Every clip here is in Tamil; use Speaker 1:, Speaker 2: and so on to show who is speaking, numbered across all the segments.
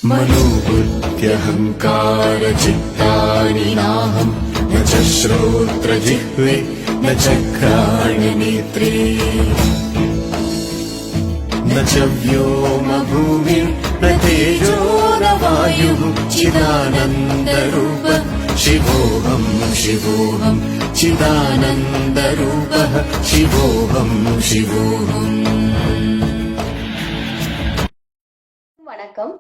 Speaker 1: मनोबुद्ध्यहङ्कारचित्तानि नाहं न च श्रोत्रजिह्वे न च घ्राणनेत्रे न च व्योमभूमिर्न तेजो न वायुः चिदानन्दरूप शिवोऽहं शिवोऽहं चिदानन्दरूपः शिवोऽहं शिवोऽहम्.
Speaker 2: வணக்கம்.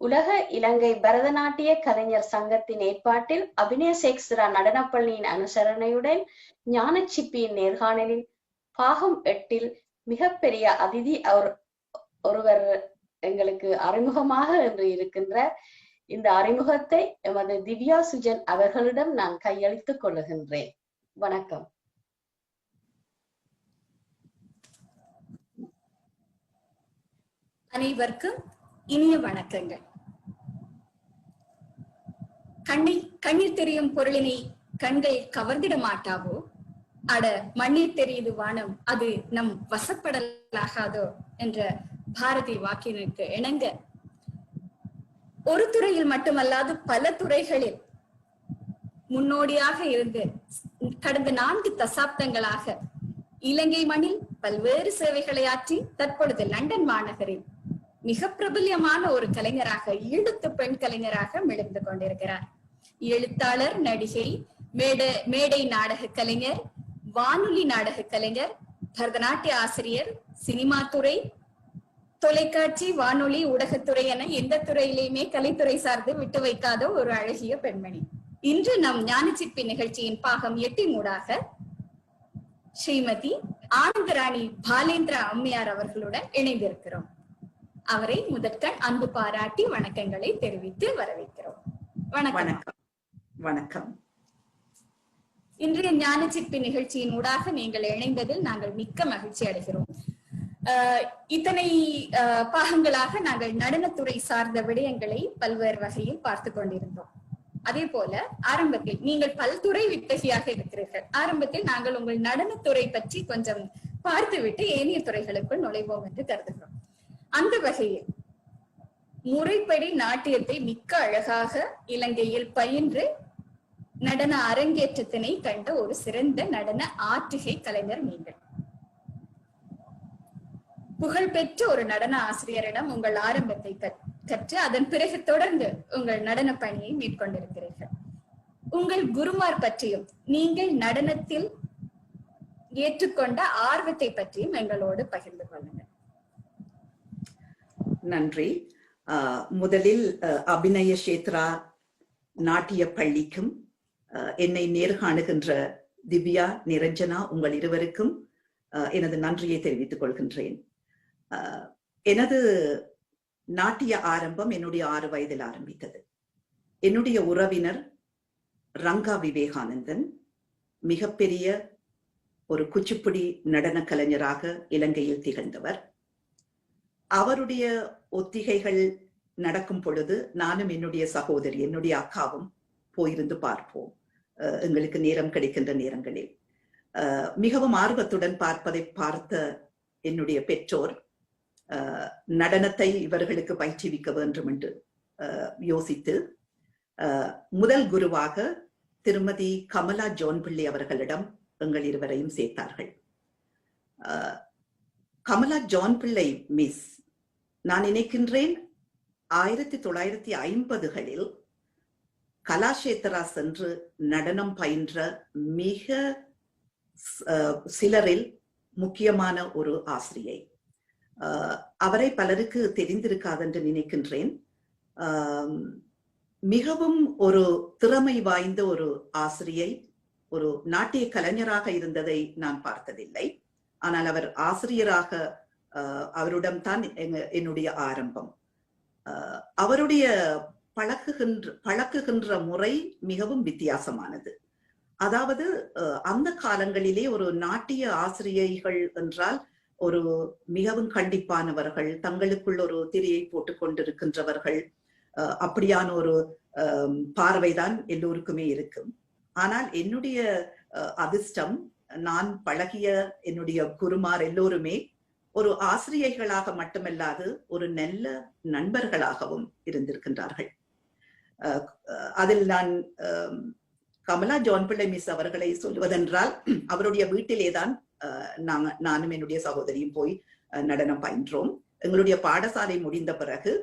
Speaker 2: உலக இலங்கை பரதநாட்டிய கலைஞர் சங்கத்தின் ஏற்பாட்டில் அபிநய சேக்ஸ்ரா நடனப்பள்ளியின் அனுசரணையுடன் ஞானச்சிப்பியின் நேர்காணலில் பாகம் 8 மிகப்பெரிய அதிதி ஒருவர் எங்களுக்கு அறிமுகமாக என்று இருக்கின்ற இந்த அறிமுகத்தை எமது திவ்யா சுஜன் அவர்களிடம் நான் கையளித்துக் கொள்ளுகின்றேன். வணக்கம்.
Speaker 3: அனைவருக்கும் இனிய வணக்கங்கள். கண்ணீர் தெரியும் பொருளினை கண்கள் கவர்ந்திட மாட்டாவோ, அட மண்ணீர் தெரியுது வானம் அது நம் வசப்படலாகாதோ என்ற பாரதி வாக்கினுக்கு இணங்க ஒரு துறையில் மட்டுமல்லாது பல துறைகளில் முன்னோடியாக இருந்து கடந்த 4 தசாப்தங்களாக இலங்கை மண்ணில் பல்வேறு சேவைகளை ஆற்றி தற்பொழுது லண்டன் மாநகரில் மிக பிரபல்யமான ஒரு கலைஞராக, ஈழத்து பெண் கலைஞராக மிளர்ந்து கொண்டிருக்கிறார். எழுத்தாளர், நடிகை, மேடை நாடக கலைஞர், வானொலி நாடக கலைஞர், பரதநாட்டிய ஆசிரியர், சினிமா துறை, தொலைக்காட்சி, வானொலி, ஊடகத்துறை என எந்த துறையிலையுமே கலைத்துறை சார்ந்து விட்டு வைக்காத ஒரு அழகிய பெண்மணி. இன்று நம் ஞானச்சிப்பி நிகழ்ச்சியின் பாகம் 8 மூடாக ஸ்ரீமதி ஆனந்தராணி பாலேந்திரா அம்மையார் அவர்களுடன் இணைந்திருக்கிறோம். அவரை முதற்கண் அன்பு பாராட்டி வணக்கங்களை தெரிவித்து வரவேற்கிறோம். வணக்கம்.
Speaker 4: வணக்கம்.
Speaker 3: இன்றைய ஞானச்சிப்பி நிகழ்ச்சியின் ஊடாக நீங்கள் இணைந்ததில் நாங்கள் மிக்க மகிழ்ச்சி அடைகிறோம். இத்தனை பாகங்களாக நாங்கள் நடனத்துறை சார்ந்த விடயங்களை பல்வேறு வகையில் பார்த்து கொண்டிருந்தோம். அதே போல ஆரம்பத்தில் நீங்கள் பல்துறை வித்தகியாக இருக்கிறீர்கள். ஆரம்பத்தில் நாங்கள் உங்கள் நடனத்துறை பற்றி கொஞ்சம் பார்த்துவிட்டு ஏனைய துறைகளுக்குள் நுழைவோம் என்று கருதுகிறோம். அந்த வகையில் முறைப்படி நாட்டியத்தை மிக்க அழகாக இலங்கையில் பயின்று நடன அரங்கேற்றத்தினை கண்ட ஒரு சிறந்த நடன ஆற்றுகை கலைஞர் நீங்கள். புகழ்பெற்ற ஒரு நடன ஆசிரியரிடம் உங்கள் ஆரம்பத்தை கற்று அதன் பிறகு தொடர்ந்து உங்கள் நடன பணியை மேற்கொண்டிருக்கிறீர்கள். உங்கள் குருமார் பற்றியும் நீங்கள் நடனத்தில் ஏற்றுக்கொண்ட ஆர்வத்தை பற்றியும் எங்களோடு பகிர்ந்து கொள்ளுங்கள்.
Speaker 4: நன்றி. முதலில் அபிநய சேத்ரா நாட்டிய பள்ளிக்கும் என்னை நேர்காணுகின்ற திவ்யா, நிரஞ்சனா உங்கள் இருவருக்கும் எனது நன்றியை தெரிவித்துக் கொள்கின்றேன். எனது நாட்டிய ஆரம்பம் என்னுடைய 6 வயதில் ஆரம்பித்தது. என்னுடைய உறவினர் ரங்கா விவேகானந்தன் மிகப்பெரிய ஒரு குச்சிப்புடி நடன கலைஞராக இலங்கையில் திகழ்ந்தவர். அவருடைய ஒத்திகைகள் நடக்கும் பொழுது நானும் என்னுடைய சகோதரி, என்னுடைய அக்காவும் போயிருந்து பார்ப்போம் எங்களுக்கு நேரம் கிடைக்கின்ற நேரங்களில். மிகவும் ஆர்வத்துடன் பார்ப்பதை பார்த்த என்னுடைய பெற்றோர் நடனத்தை இவர்களுக்கு பயிற்றுவிக்க வேண்டும் என்று யோசித்து முதல் குருவாக திருமதி கமலா ஜோன் பிள்ளை அவர்களிடம் எங்கள் இருவரையும் சேர்த்தார்கள். கமலா ஜோன் பிள்ளை மிஸ், நான் நினைக்கின்றேன் 1950களில் கலாஷேத்ரா சென்று நடனம் பயின்ற மிக சிலரில் முக்கியமான ஒரு ஆசிரியை. அவரை பலருக்கு தெரிந்திருக்காது என்று நினைக்கின்றேன். மிகவும் ஒரு திறமை வாய்ந்த ஒரு ஆசிரியை. ஒரு நாட்டிய கலைஞராக இருந்ததை நான் பார்த்ததில்லை. ஆனால் அவர் ஆசிரியராக, அவரிடம் தான் என்னுடைய ஆரம்பம். அவருடைய பழக்குகின்ற முறை மிகவும் வித்தியாசமானது. அதாவது அந்த காலங்களிலே ஒரு நாட்டிய ஆசிரியைகள் என்றால் ஒரு மிகவும் கண்டிப்பானவர்கள், தங்களுக்குள் ஒரு திரையை போட்டுக் கொண்டிருக்கின்றவர்கள், அப்படியான ஒரு பார்வைதான் எல்லோருக்குமே இருக்கும். ஆனால் என்னுடைய அதிர்ஷ்டம், நான் பழகிய என்னுடைய குருமார் எல்லோருமே ஒரு ஆசிரியைகளாக மட்டுமல்லாது ஒரு நல்ல நண்பர்களாகவும் இருந்திருக்கின்றார்கள். அதில் நான் கமலா ஜான் பிள்ளை மிஸ் அவர்களை சொல்வதென்றால், அவருடைய வீட்டிலேதான் நானும் என்னுடைய சகோதரியும் போய் நடனம் பயின்றோம். எங்களுடைய பாடசாலை முடிந்த பிறகு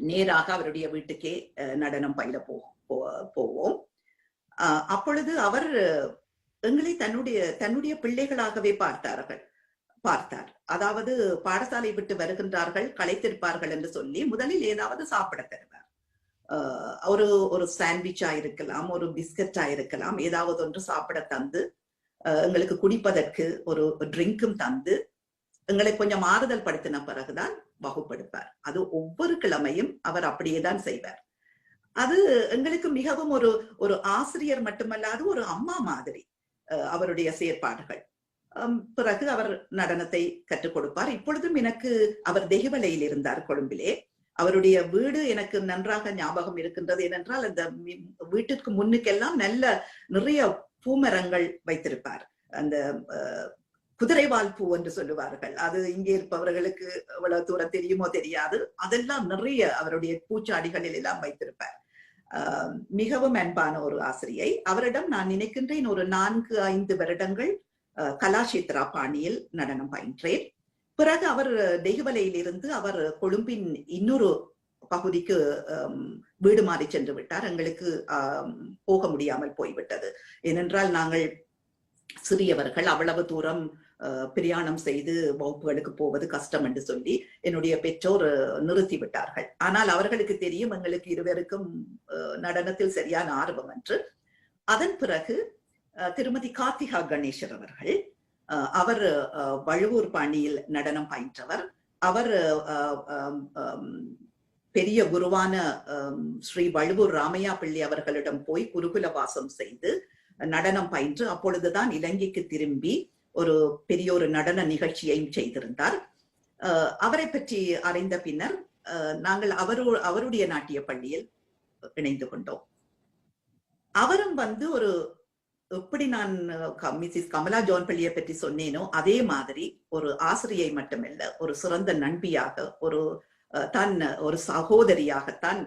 Speaker 4: நேராக அவருடைய வீட்டுக்கே நடனம் பயில போவோம். அப்பொழுது அவர் எங்களை தன்னுடைய பிள்ளைகளாகவே பார்த்தார். அதாவது பாடசாலை விட்டு வருகின்றார்கள், களைத்திருப்பார்கள் என்று சொல்லி முதலில் ஏதாவது சாப்பிட தருவார். ஒரு சாண்ட்விச்சா இருக்கலாம், ஒரு பிஸ்கட்டா இருக்கலாம், ஏதாவது ஒன்று சாப்பிட தந்து, எங்களுக்கு குடிப்பதற்கு ஒரு ட்ரிங்க்கும் தந்து, எங்களை கொஞ்சம் ஆறுதல் படுத்தின பிறகுதான் வகுப்படுப்பார். அது ஒவ்வொரு கிழமையும் அவர் அப்படியேதான் செய்வார். அது எங்களுக்கு மிகவும் ஒரு ஆசிரியர் மட்டுமல்லாது ஒரு அம்மா மாதிரி அவருடைய செயற்பாடுகள். பிறகு அவர் நடனத்தை கற்றுக் கொடுப்பார். இப்பொழுதும் எனக்கு அவர் தெஹிவலையில் இருந்தார், கொழும்பிலே. அவருடைய வீடு எனக்கு நன்றாக ஞாபகம் இருக்கின்றது. ஏனென்றால் அந்த வீட்டிற்கு முன்னுக்கெல்லாம் நிறைய பூமரங்கள் வைத்திருப்பார். அந்த குதிரைவால் பூ என்று சொல்லுவார்கள். அது இங்கே இருப்பவர்களுக்கு எவ்வளவு தூரம் தெரியுமோ தெரியாது. அதெல்லாம் நிறைய அவருடைய பூச்சாடிகளில் எல்லாம் வைத்திருப்பார். மிகவும் அன்பான ஒரு ஆசிரியை. அவரிடம் நான் நினைக்கின்றேன் ஒரு 4-5 வருடங்கள் கலாஷேத்ரா பாணியில் நடனம் பயின்றேன். பிறகு அவர் தெஹிவலையில் இருந்து அவர் கொழும்பின் இன்னொரு பகுதிக்கு வீடு மாறி சென்று விட்டார். எங்களுக்கு போக முடியாமல் போய்விட்டது. ஏனென்றால் நாங்கள் சிறியவர்கள், அவ்வளவு தூரம் பிரயாணம் செய்து வகுப்புகளுக்கு போவது கஷ்டம் என்று சொல்லி என்னுடைய பெற்றோர் நிறுத்தி விட்டார்கள். ஆனால் அவர்களுக்கு தெரியும் எங்களுக்கு இருவருக்கும் நடனத்தில் சரியான ஆர்வம் என்று. அதன் பிறகு திருமதி கார்த்திகா கணேசர் அவர்கள், அவர் வழுவூர் பாணியில் நடனம் பயின்றவர். அவர் பெரிய குருவான ஸ்ரீ வழுவூர் ராமையா பிள்ளை அவர்களிடம் போய் குருகுல வாசம் செய்து நடனம் பயின்று அப்பொழுதுதான் இலங்கைக்கு திரும்பி ஒரு பெரிய ஒரு நடன நிகழ்ச்சியையும் செய்திருந்தார். அவரை பற்றி அறிந்த பின்னர் நாங்கள் அவருடைய நாட்டிய பள்ளியில் இணைந்து கொண்டோம். அவரும் ஒரு எப்படி நான் மிஸ்ஸஸ் கமலா ஜான் பள்ளியை பற்றி சொன்னேனோ அதே மாதிரி ஒரு ஆசிரியை மட்டுமல்ல, ஒரு சிறந்த நண்பியாக, ஒரு சகோதரியாகத்தான்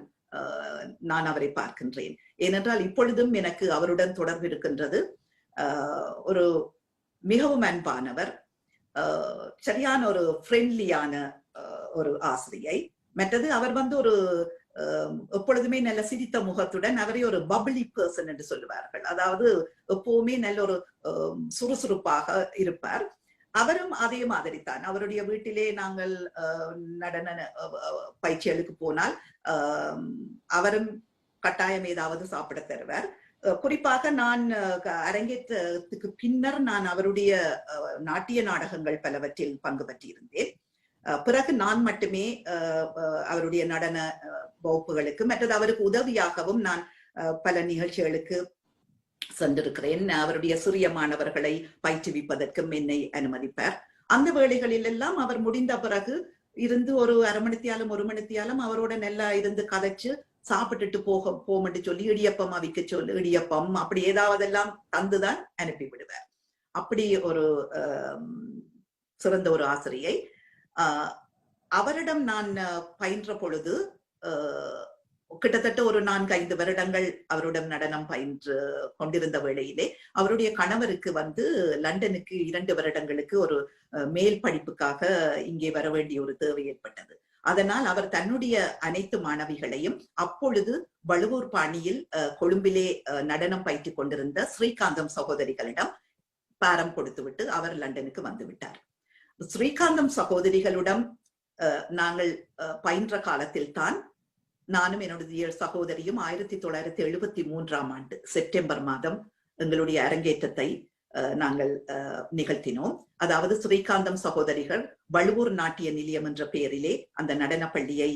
Speaker 4: நான் அவரை பார்க்கின்றேன். ஏனென்றால் இப்பொழுதும் எனக்கு அவருடன் தொடர்பு இருக்கின்றது. ஒரு மிகவும் அன்பானவர், சரியான ஒரு ஃப்ரெண்ட்லியான ஒரு ஆசிரியை. மற்றது அவர் ஒரு எப்பொழுதுமே நல்ல சிரித்த முகத்துடன், அவரை ஒரு பப்ளி பர்சன் என்று சொல்லுவார்கள். அதாவது எப்பவுமே நல்ல ஒரு சுறுசுறுப்பாக இருப்பார். அவரும் அதே மாதிரி தான். அவருடைய வீட்டிலே நாங்கள் நடன பயிற்சிகளுக்கு போனால் அவரும் கட்டாயம் ஏதாவது சாப்பிட தருவார். குறிப்பாக நான் அரங்கேற்றத்துக்கு பின்னர் நான் அவருடைய நாட்டிய நாடகங்கள் பலவற்றில் பங்கு பற்றியிருந்தேன். பிறகு நான் மட்டுமே அவருடைய நடன வகுப்புகளுக்கு, மற்றது அவருக்கு உதவியாகவும் நான் பல நிகழ்ச்சிகளுக்கு சென்றிருக்கிறேன். அவருடைய சிறிய மாணவர்களை பயிற்றுவிப்பதற்கும் என்னை அனுமதிப்பார். அந்த வேளைகளில் எல்லாம் அவர் முடிந்த பிறகு இருந்து ஒரு அரை மணித்தியாலும் 1 மணித்தியாலும் அவரோட நல்லா இருந்து கதைச்சு சாப்பிட்டுட்டு போமென்று சொல்லி இடியப்பம் அவிக்க சொல்லி இடியப்பம் அப்படி ஏதாவதெல்லாம் தந்துதான் அனுப்பி விடுவார். அப்படி ஒரு சிறந்த ஒரு ஆசிரியை. அவரிடம் நான் பயின்ற பொழுது கிட்டத்தட்ட ஒரு 4-5 வருடங்கள் அவருடன் நடனம் பயின்று கொண்டிருந்த வேளையிலே அவருடைய கணவருக்கு லண்டனுக்கு 2 வருடங்களுக்கு ஒரு மேல் படிப்புக்காக இங்கே வர வேண்டிய ஒரு தேவை ஏற்பட்டது. அதனால் அவர் தன்னுடைய அனைத்து மாணவிகளையும் அப்பொழுது வழுவூர் பாணியில் கொழும்பிலே நடனம் பயிற்றுக் கொண்டிருந்த ஸ்ரீகாந்தம் சகோதரிகளிடம் பாரம் கொடுத்துவிட்டு அவர் லண்டனுக்கு வந்து விட்டார். ஸ்ரீகாந்தம் சகோதரிகளிடம் நாங்கள் பயின்ற காலத்தில் தான் நானும் என்னுடைய சகோதரியும் 1973ஆம் ஆண்டு செப்டம்பர் மாதம் எங்களுடைய அரங்கேற்றத்தை நாங்கள் நிகழ்த்தினோம். அதாவது ஸ்ரீகாந்தம் சகோதரிகள் வழுவூர் நாட்டிய நிலையம் என்ற பெயரிலே அந்த நடன பள்ளியை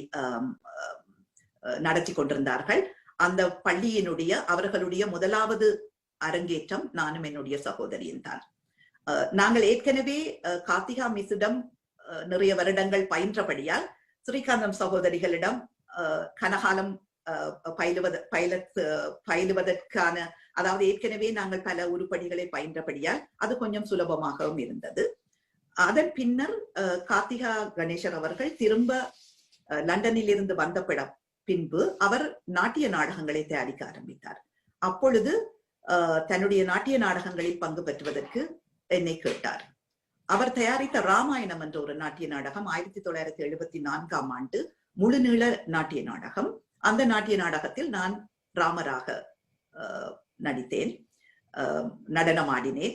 Speaker 4: நடத்தி கொண்டிருந்தார்கள். அந்த பள்ளியினுடைய அவர்களுடைய முதலாவது அரங்கேற்றம் நானும் என்னுடைய சகோதரியும் தான். நாங்கள் ஏற்கனவே கார்த்திகா மிஸ்ஸிடம் நிறைய வருடங்கள் பயின்றபடியால் ஸ்ரீகாந்தம் சகோதரிகளிடம் கனகாலம் பயிலுவதற்கான, அதாவது ஏற்கனவே நாங்கள் பல உருப்படிகளை பயின்றபடியால் அது கொஞ்சம் சுலபமாகவும் இருந்தது. அதன் பின்னர் கார்த்திகா கணேசர் அவர்கள் திரும்ப லண்டனில் இருந்து வந்த பின்பு அவர் நாட்டிய நாடகங்களை தயாரிக்க ஆரம்பித்தார். அப்பொழுது தன்னுடைய நாட்டிய நாடகங்களில் பங்கு பெற்றுவதற்கு என்னை கேட்டார். அவர் தயாரித்த ராமாயணம் என்ற ஒரு நாட்டிய நாடகம் 1974ஆம் ஆண்டு முழுநீள நாட்டிய நாடகம். அந்த நாட்டிய நாடகத்தில் நான் ராமராக நடித்தேன், நடனமாடினேன்.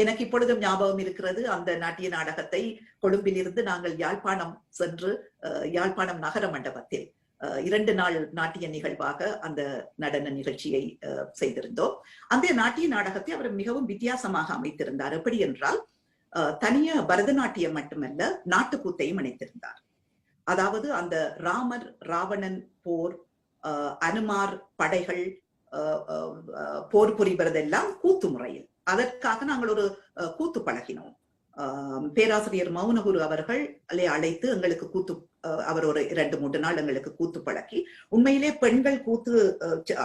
Speaker 4: எனக்கு இப்பொழுதும் ஞாபகம் இருக்கிறது, அந்த நாட்டிய நாடகத்தை கொழும்பில் இருந்து நாங்கள் யாழ்ப்பாணம் சென்று யாழ்ப்பாணம் நகர மண்டபத்தில் 2 நாள் நாட்டிய நிகழ்வாக அந்த நடன நிகழ்ச்சியை செய்திருந்தோம். அந்த நாட்டிய நாடகத்தை அவர் மிகவும் வித்தியாசமாக அமைத்திருந்தார். எப்படி என்றால், தனிய பரதநாட்டியம் மட்டுமல்ல, நாட்டுக்கூத்தையும் இணைத்திருந்தார். அதாவது அந்த ராமர் ராவணன் போர், அனுமார் படைகள் போர் புரிவதெல்லாம் கூத்து முறையில். அதற்காக நாங்கள் ஒரு கூத்து பழகினோம். பேராசிரியர் மௌனகுரு அவர்கள் அழைத்து எங்களுக்கு கூத்து, அவர் ஒரு 2-3 நாள் எங்களுக்கு கூத்து பழக்கி, உண்மையிலே பெண்கள் கூத்து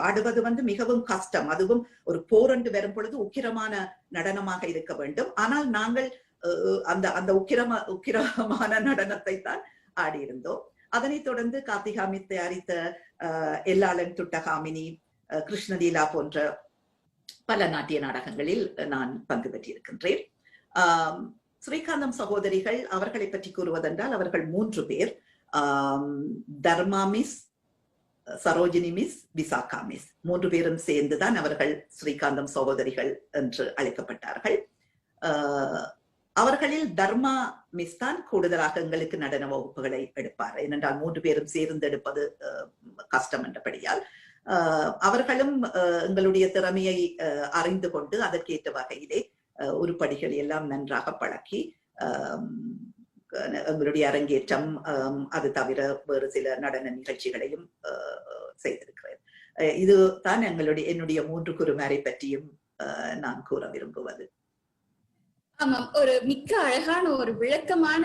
Speaker 4: ஆடுவது மிகவும் கஷ்டம். அதுவும் ஒரு போரண்டு வரும் பொழுது உக்கிரமான நடனமாக இருக்க வேண்டும். ஆனால் நாங்கள் அந்த உக்கிரமான நடனத்தை தான் ஆடியிருந்தோம். அதனைத் தொடர்ந்து கார்த்திகாமி தயாரித்த எல்லாளன் துட்டகாமினி, கிருஷ்ணலீலா போன்ற பல நாட்டிய நாடகங்களில் நான் பங்கு பெற்றிருக்கின்றேன். ஸ்ரீகாந்தம் சகோதரிகள் அவர்களை பற்றி கூறுவதென்றால், அவர்கள் 3 பேர். Dharma miss, Sarojini miss, Visakha miss, 3 பேரும் சேர்ந்துதான் அவர்கள் ஸ்ரீகாந்தம் சகோதரிகள் என்று அழைக்கப்பட்டார்கள். அவர்களில் தர்மா மிஸ் தான் கூடுதலாக எங்களுக்கு நடன வகுப்புகளை எடுப்பார். ஏனென்றால் 3 பேரும் சேர்ந்து எடுப்பது கஷ்டம் என்றபடியால் அவர்களும் எங்களுடைய திறமையை அறிந்து கொண்டு அதற்கேற்ற வகையிலே உருப்படிகள் எல்லாம் நன்றாக பழக்கி எங்களுடைய அரங்கேற்றம், அது தவிர வேறு சில நடன நிகழ்ச்சிகளையும் செய்திருக்கிறேன். இதுதான் என்னுடைய 3 குருமாரை பற்றியும் நான் கூற விரும்புவது.
Speaker 3: ஆமாம், ஒரு மிக்க அழகான ஒரு விளக்கமான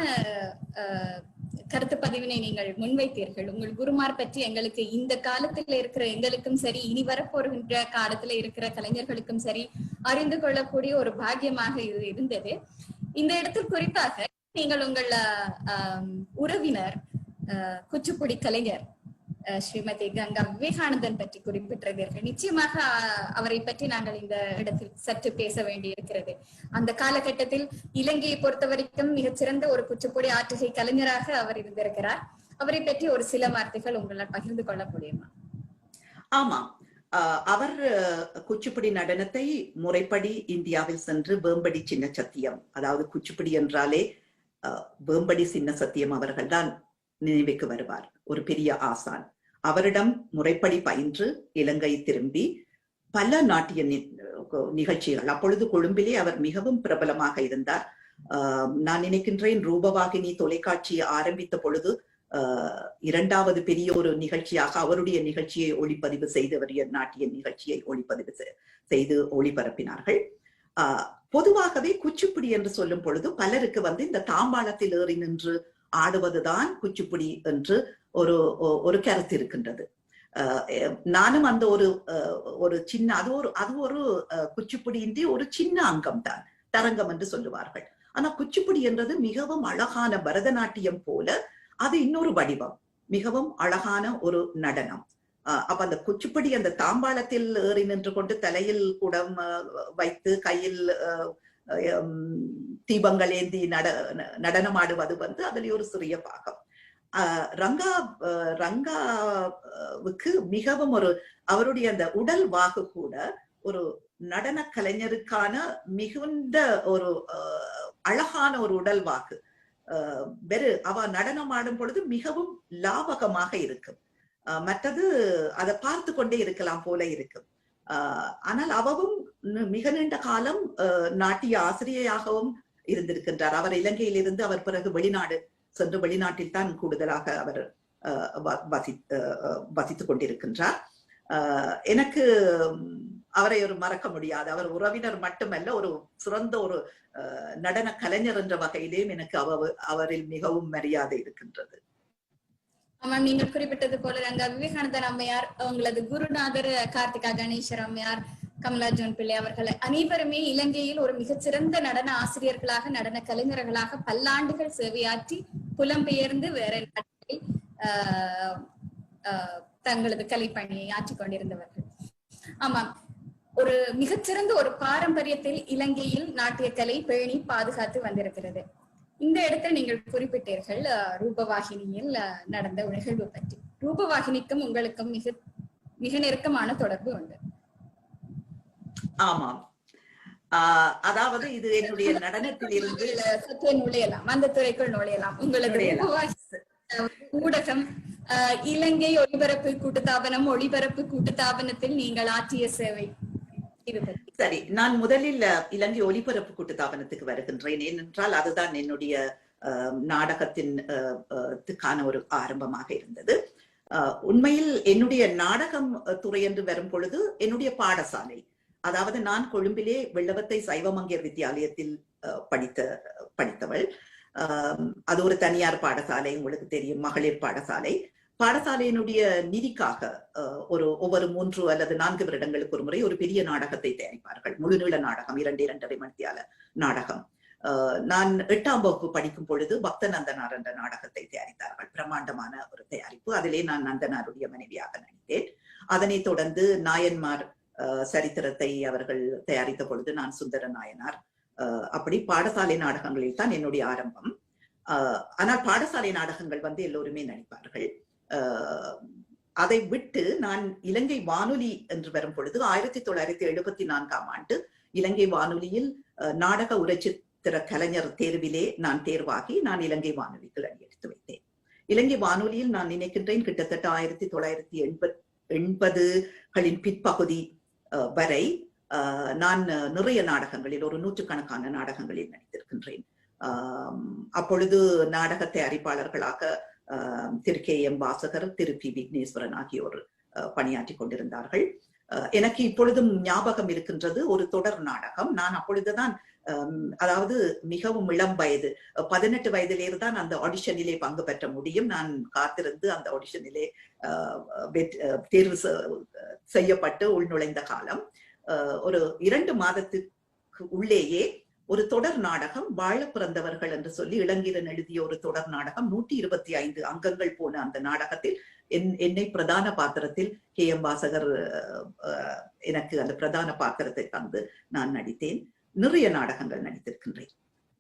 Speaker 3: கருத்து பதிவினை நீங்கள் முன்வைத்தீர்கள். உங்கள் குருமார் பற்றி எங்களுக்கு இந்த காலத்துல இருக்கிற எங்களுக்கும் சரி, இனி வரப்போகின்ற காலத்துல இருக்கிற கலைஞர்களுக்கும் சரி அறிந்து கொள்ளக்கூடிய ஒரு பாக்கியமாக இது இருந்தது. இந்த இடத்தில் குறிப்பாக நீங்கள் உங்கள் உறவினர் குச்சிப்புடி கலைஞர் ஸ்ரீமதி கங்கா விவேகானந்தன் பற்றி குறிப்பிட்டிருந்தீர்கள். நிச்சயமாக அவரை பற்றி நாங்கள் இந்த இடத்தில் சற்று பேச வேண்டி இருக்கிறது. அந்த காலகட்டத்தில் இலங்கையை பொறுத்த வரைக்கும் மிகச்சிறந்த ஒரு குச்சிப்புடி ஆற்றுகை கலைஞராக அவர் இருந்திருக்கிறார். அவரை பற்றி ஒரு சில வார்த்தைகள் உங்களால் பகிர்ந்து கொள்ள முடியுமா?
Speaker 4: ஆமாம், அவர் குச்சிப்புடி நடனத்தை முறைப்படி இந்தியாவில் சென்று வேம்படி சின்ன சத்தியம், அதாவது குச்சிப்புடி என்றாலே வேம்படி சின்ன சத்தியம் அவர்கள் தான் நினைவுக்கு வருவார். ஒரு பெரிய ஆசான். அவரிடம் முறைப்படி பயின்று இலங்கை திரும்பி பல நாட்டிய நிகழ்ச்சிகள், அப்பொழுது கொழும்பிலே அவர் மிகவும் பிரபலமாக இருந்தார். நான் நினைக்கின்றேன், ரூபவாகினி தொலைக்காட்சி ஆரம்பித்த பொழுது 2வது பெரிய ஒரு நிகழ்ச்சியாக அவருடைய நிகழ்ச்சியை ஒளிப்பதிவு செய்தவரிய நாட்டிய நிகழ்ச்சியை ஒளிப்பதிவு செய்து ஒளிபரப்பினார்கள். பொதுவாகவே குச்சிப்புடி என்று சொல்லும் பொழுது பலருக்கு இந்த தாம்பாளத்தில் ஏறி நின்று ஆடுவதுதான் குச்சிப்புடி என்று ஒரு கருத்து இருக்கின்றது. நானும் அந்த ஒரு சின்ன அது ஒரு குச்சிப்புடியின்றி ஒரு சின்ன அங்கம் தான், தரங்கம் என்று சொல்லுவார்கள். ஆனா குச்சிப்புடி என்றது மிகவும் அழகான பரதநாட்டியம் போல அது இன்னொரு வடிவம், மிகவும் அழகான ஒரு நடனம். அப்ப அந்த குச்சிப்புடி அந்த தாம்பாளத்தில் ஏறி நின்று கொண்டு தலையில் குடம் வைத்து கையில் தீபங்கள் ஏந்தி நடனமாடுவது அதுல ஒரு சிறிய பாகம். ரங்காவுக்கு மிகவும் அவருடைய அந்த உடல் வாகு கூட ஒரு நடன கலைஞருக்கான மிகுந்த ஒரு அழகான ஒரு உடல் வாக்கு. அவ நடனம் ஆடும் பொழுது மிகவும் லாவகமாக இருக்கும். மற்றது அதை பார்த்து கொண்டே இருக்கலாம் போல இருக்கும். ஆனால் அவவும் மிக நீண்ட காலம் நாட்டிய ஆசிரியையாகவும் இருந்திருக்கின்றார். அவர் இலங்கையிலிருந்து அவர் பிறகு வெளிநாடு சென்று வெளிநாட்டில் தான் கூடுதலாக அவர் வசித்துக் கொண்டிருக்கின்றார். எனக்கு அவரை மறக்க முடியாது. அவர் உறவினர் மட்டுமல்ல, ஒரு சிறந்த ஒரு நடன கலைஞர் என்ற வகையிலேயும் எனக்கு அவரில் மிகவும் மரியாதை இருக்கின்றது.
Speaker 3: ஆமாம், நீங்கள் குறிப்பிட்டது போல ரங்கா விவேகானந்தர் அம்மையார், உங்களது குருநாதர் கார்த்திகா கணேசர் அம்மையார், கமலா ஜோன் பிள்ளை அவர்கள் அனைவருமே இலங்கையில் ஒரு மிகச்சிறந்த நடன ஆசிரியர்களாக, நடன கலைஞர்களாக பல்லாண்டுகள் சேவையாற்றி புலம்பெயர்ந்து வேற நாட்டில் தங்களது கலைப்பணியை ஆற்றிக் கொண்டிருந்தவர்கள். ஆமாம், ஒரு மிகச்சிறந்த ஒரு பாரம்பரியத்தில் இலங்கையில் நாட்டிய கலை பேணி பாதுகாத்து வந்திருக்கிறது. இந்த இடத்தில் நீங்கள் குறிப்பிட்டீர்கள் ரூபவாகினியில் நடந்த நிகழ்வு பற்றி. ரூபவாகினிக்கும் உங்களுக்கும் மிக மிக நெருக்கமான தொடர்பு உண்டு.
Speaker 4: ஆமாம், அதாவது இது என்னுடைய நடனத்தில் இருந்து
Speaker 3: சற்றே நுழையலாம், அந்த துறைக்குள் நுழையலாம். உங்களது ஊடகம் இலங்கை ஒளிபரப்பு கூட்டுத்தாபனம், ஒளிபரப்பு கூட்டுத்தாபனத்தில் நீங்கள் ஆற்றிய சேவை இது பற்றி.
Speaker 4: சரி, நான் முதலில் இலங்கை ஒலிபரப்பு கூட்டுத்தாபனத்துக்கு வருகின்றேன். ஏனென்றால் அதுதான் என்னுடைய நாடகத்திற்கான ஒரு ஆரம்பமாக இருந்தது. உண்மையில் என்னுடைய நாடகம் துறை என்று வரும் பொழுது என்னுடைய பாடசாலை, அதாவது நான் கொழும்பிலே வெள்ளவத்தை சைவமங்கையர் வித்தியாலயத்தில் படித்தவள். அது ஒரு தனியார் பாடசாலை, உங்களுக்கு தெரியும், மகளிர் பாடசாலை. பாடசாலையினுடைய நிதிக்காக ஒவ்வொரு 3 அல்லது 4 வருடங்களுக்கு ஒரு முறை ஒரு பெரிய நாடகத்தை தயாரிப்பார்கள். முழுநீள நாடகம், 2.5 மணித்தியால நாடகம். நான் 8ஆம் வகுப்பு படிக்கும் பொழுது பக்த நந்தனார் என்ற நாடகத்தை தயாரித்தார்கள். பிரம்மாண்டமான ஒரு தயாரிப்பு. அதிலே நான் நந்தனாருடைய மனைவியாக நடித்தேன். அதனைத் தொடர்ந்து நாயன்மார் சரித்திரத்தை அவர்கள் தயாரித்த பொழுது நான் சுந்தர நாயனார். அப்படி பாடசாலை நாடகங்களில் தான் என்னுடைய ஆரம்பம். ஆனால் பாடசாலை நாடகங்கள் எல்லோருமே நடிப்பார்கள். அதை விட்டு நான் இலங்கை வானொலி என்று வரும் பொழுது 1974ஆம் ஆண்டு இலங்கை வானொலியில் நாடக உரைச்சித்திர கலைஞர் தேர்விலே நான் தேர்வாகி நான் இலங்கை வானொலிக்கு அடியெடுத்து வைத்தேன். இலங்கை வானொலியில் நான் நினைக்கின்றேன் கிட்டத்தட்ட 1980களின் பிற்பகுதி வரை நான் நிறைய நாடகங்களில், ஒரு 100கணக்கான நாடகங்களில் நடித்திருக்கின்றேன். அப்பொழுது நாடக தயாரிப்பாளர்களாக திரு K.M. வாசகர், திரு P. விக்னேஸ்வரன் ஆகியோர் பணியாற்றி கொண்டிருந்தார்கள். எனக்கு இப்பொழுதும் ஞாபகம் இருக்கின்றது ஒரு தொடர் நாடகம். நான் அப்பொழுதுதான், அதாவது மிகவும் இளம் வயது, 18 வயதிலே தான் அந்த ஆடிஷனிலே பங்கு பெற்ற முடியும். நான் காத்திருந்து அந்த ஆடிஷனிலே தேர்வு செய்யப்பட்டு உள்நுழைந்த காலம். ஒரு 2 மாதத்துக்கு உள்ளேயே ஒரு தொடர் நாடகம், வாழ பிறந்தவர்கள் என்று சொல்லி இளங்கீரன் எழுதிய ஒரு தொடர் நாடகம், 125 அங்கங்கள் போன அந்த நாடகத்தில் என்னை பிரதான பாத்திரத்தில் K.M. வாசகர் எனக்கு அந்த பிரதான பாத்திரத்தை தந்து நான் நடித்தேன். நிறைய நாடகங்கள் நடித்திருக்கின்றேன்.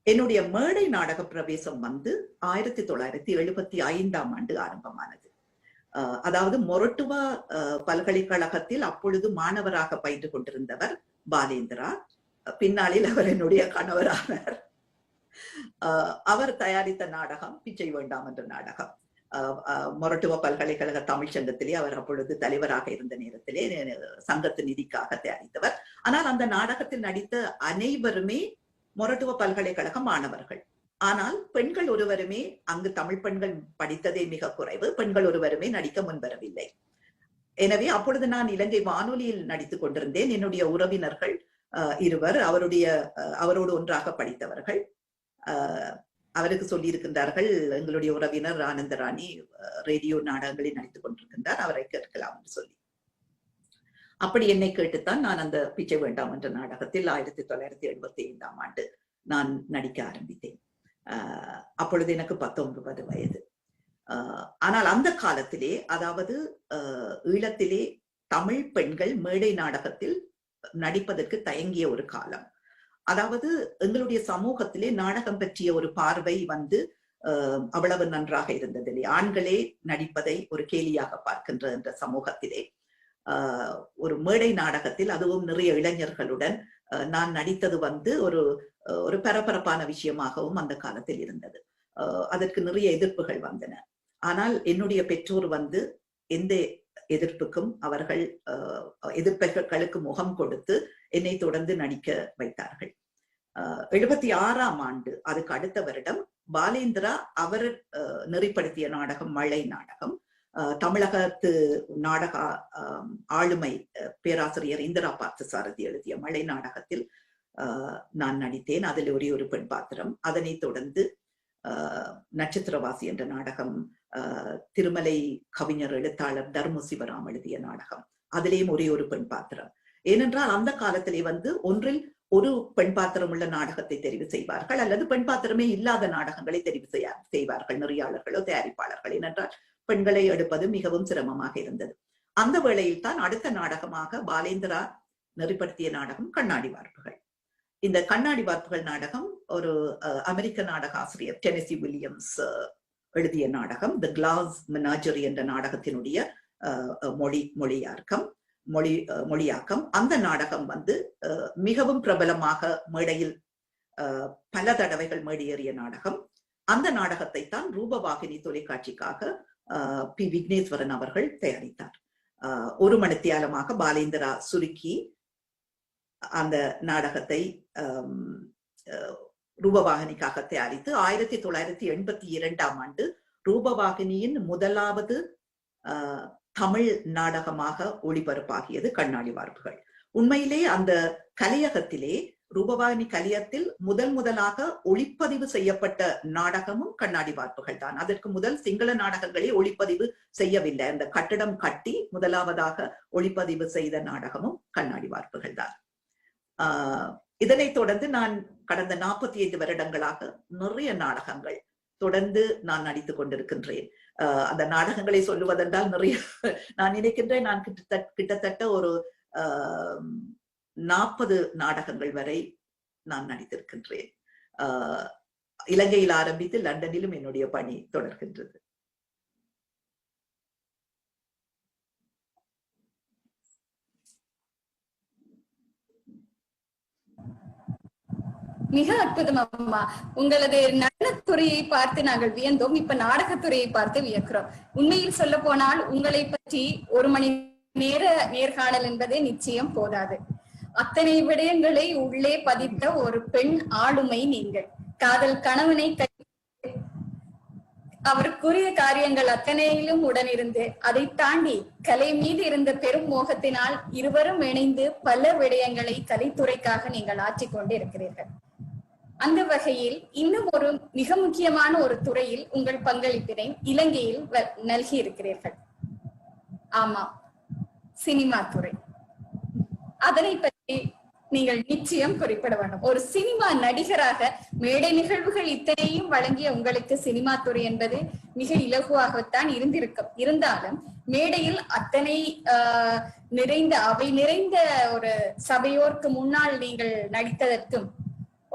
Speaker 4: என்னுடைய மேடை நாடக பிரவேசம் 1975ஆம் ஆண்டு ஆரம்பமானது. அதாவது மொரட்டுவா பல்கலைக்கழகத்தில் அப்பொழுது மாணவராக பயின்று கொண்டிருந்தவர் பாலேந்திரா. பின்னாளில் அவர் என்னுடைய கணவரானார். அவர் தயாரித்த நாடகம் பிச்சை வேண்டாம் என்ற நாடகம். மொரட்டுவா பல்கலைக்கழக தமிழ் சங்கத்திலே அவர் அப்பொழுது தலைவராக இருந்த நேரத்திலே சங்கத்து நிதிக்காக தயாரித்தவர். ஆனால் அந்த நாடகத்தில் நடித்த அனைவருமே மொரட்டுவா பல்கலைக்கழக மாணவர்கள். ஆனால் பெண்கள் ஒருவருமே, அங்கு தமிழ் பெண்கள் படித்ததே மிக குறைவு, பெண்கள் ஒருவருமே நடிக்க முன்வரவில்லை. எனவே அப்பொழுது நான் இலங்கை வானொலியில் நடித்துக் கொண்டிருந்தேன். என்னுடைய உறவினர்கள் இருவர் அவரோடு ஒன்றாக படித்தவர்கள். அவருக்கு சொல்லி இருக்கின்றார்கள், எங்களுடைய உறவினர் ஆனந்தராணி ரேடியோ நாடகங்களில் நடித்துக் கொண்டிருக்கின்றார், அவரை கேட்கலாம் என்று சொல்லி. அப்படி என்னை கேட்டுத்தான் நான் அந்த பிச்சை வேண்டாம் என்ற நாடகத்தில் 1975ஆம் ஆண்டு நான் நடிக்க ஆரம்பித்தேன். அப்பொழுது எனக்கு 19 வயது. ஆனால் அந்த காலத்திலே, அதாவது ஈழத்திலே தமிழ் பெண்கள் மேடை நாடகத்தில் நடிப்பதற்கு தயங்கிய ஒரு காலம். அதாவது எங்களுடைய சமூகத்திலே நாடகம் பற்றிய ஒரு பார்வை அவ்வளவு நன்றாக இருந்ததில்லை. ஆண்களே நடிப்பதை ஒரு கேலியாக பார்க்கின்ற என்ற சமூகத்திலே ஒரு மேடை நாடகத்தில், அதுவும் நிறைய இளைஞர்களுடன் நான் நடித்தது ஒரு பரபரப்பான விஷயமாகவும் அந்த காலத்தில் இருந்தது. அதற்கு நிறைய எதிர்ப்புகள் வந்தன. ஆனால் என்னுடைய பெற்றோர் எந்த எதிர்ப்புக்கும் அவர்கள் எதிர்ப்புகளுக்கு முகம் கொடுத்து என்னை தொடர்ந்து நடிக்க வைத்தார்கள். 76ஆம் ஆண்டு, அதுக்கு அடுத்த வருடம், பாலேந்திரா அவர் நெறிப்படுத்திய நாடகம் மழை நாடகம், தமிழகத்து நாடக ஆளுமை பேராசிரியர் இந்திரா பார்த்தசாரதி எழுதிய மழை நாடகத்தில் நான் நடித்தேன். அதில் ஒரு பெண் பாத்திரம். அதனைத் தொடர்ந்து நட்சத்திரவாசி என்ற நாடகம், திருமலை கவிஞர் எழுத்தாளர் தர்ம சிவராம் எழுதிய நாடகம், அதிலேயும் ஒரு பெண் பாத்திரம். ஏனென்றால் அந்த காலத்திலே ஒன்றில் ஒரு பெண் பாத்திரம் உள்ள நாடகத்தை தெரிவு செய்வார்கள், அல்லது பெண் பாத்திரமே இல்லாத நாடகங்களை தெரிவு செய்வார்கள் நெறியாளர்களோ தயாரிப்பாளர்கள். ஏனென்றால் பெண்களை எடுப்பது மிகவும் சிரமமாக இருந்தது. அந்த வேளையில் தான் அடுத்த நாடகமாக பாலேந்திரா நெறிப்படுத்திய நாடகம் கண்ணாடி வார்ப்புகள். இந்த கண்ணாடி வார்ப்புகள் நாடகம் ஒரு அமெரிக்க நாடக ஆசிரியர் டெனசி வில்லியம்ஸ் எழுதிய நாடகம். தி கிளாஸ் மெனாஜரி என்ற நாடகத்தினுடைய மொழியாக்கம். அந்த நாடகம் மிகவும் பிரபலமாக மேடையில் பல தடவைகள் மேடையேறிய நாடகம். அந்த நாடகத்தை தான் ரூபவாகினி தொலைக்காட்சிக்காக பி விக்னேஸ்வரன் அவர்கள் தயாரித்தார். ஒரு மணித்தியாலமாக பாலேந்திரா சுருக்கி அந்த நாடகத்தை ரூபவாகினிக்காக தயாரித்து 1982ஆம் ஆண்டு ரூபவாகினியின் முதலாவது தமிழ் நாடகமாக ஒளிபரப்பாகியது கண்ணாடி வார்ப்புகள். உண்மையிலே அந்த கலையகத்திலே, ரூபவாகினி கலையத்தில் முதலாக ஒளிப்பதிவு செய்யப்பட்ட நாடகமும் கண்ணாடி வார்ப்புகள் தான். அதற்கு முதல் சிங்கள நாடகங்களே ஒளிப்பதிவு செய்யவில்லை. அந்த கட்டடம் கட்டி முதலாவதாக ஒளிப்பதிவு செய்த நாடகமும் கண்ணாடி வார்ப்புகள் தான். இதனைத் தொடர்ந்து நான் கடந்த 45 வருடங்களாக நிறைய நாடகங்கள் தொடர்ந்து நான் நடித்துக் கொண்டிருக்கின்றேன். அந்த நாடகங்களை சொல்லுவதென்றால் நிறைய, நான் நினைக்கின்றேன் நான் கிட்டத்தட்ட ஒரு 40 நாடகங்கள் வரை நான் நடித்திருக்கின்றேன். இலங்கையில் ஆரம்பித்து லண்டனிலும் என்னுடைய பணி தொடர்கின்றது.
Speaker 3: மிக அற்புதம் அம்மா. உங்களது நடனத்துறையை பார்த்து நாங்கள் வியந்தோம், இப்ப நாடகத்துறையை பார்த்து வியக்கிறோம். உண்மையில் சொல்ல போனால் உங்களை பற்றி 1 மணி நேர நேர்காணல் என்பதே நிச்சயம் போதாது. அத்தனை விடயங்களை உள்ளே பதித்த ஒரு பெண் ஆளுமை நீங்கள். காதல் கணவனை அவருக்குரிய காரியங்கள் அத்தனையிலும் உடனிருந்து, அதை தாண்டி கலை மீது இருந்த பெரும் மோகத்தினால் இருவரும் இணைந்து பல விடயங்களை கலைத்துறைக்காக நீங்கள் ஆற்றிக்கொண்டு இருக்கிறீர்கள். அந்த வகையில் இன்னும் ஒரு மிக முக்கியமான ஒரு துறையில் உங்கள் பங்களிப்பினை இலங்கையில் நல்கி இருக்கிறீர்கள். ஆமா, சினிமா துறை. அதனை பற்றி நீங்கள் நிச்சயம் குறிப்பிட வேண்டும். ஒரு சினிமா நடிகராக மேடை நிகழ்வுகள் இத்தனையும் வழங்கிய உங்களுக்கு சினிமா துறை என்பது மிக இலகுவாகத்தான் இருந்தாலும் மேடையில் அத்தனை அவை நிறைந்த ஒரு சபையோருக்கு முன்னால் நீங்கள் நடித்ததற்கும்,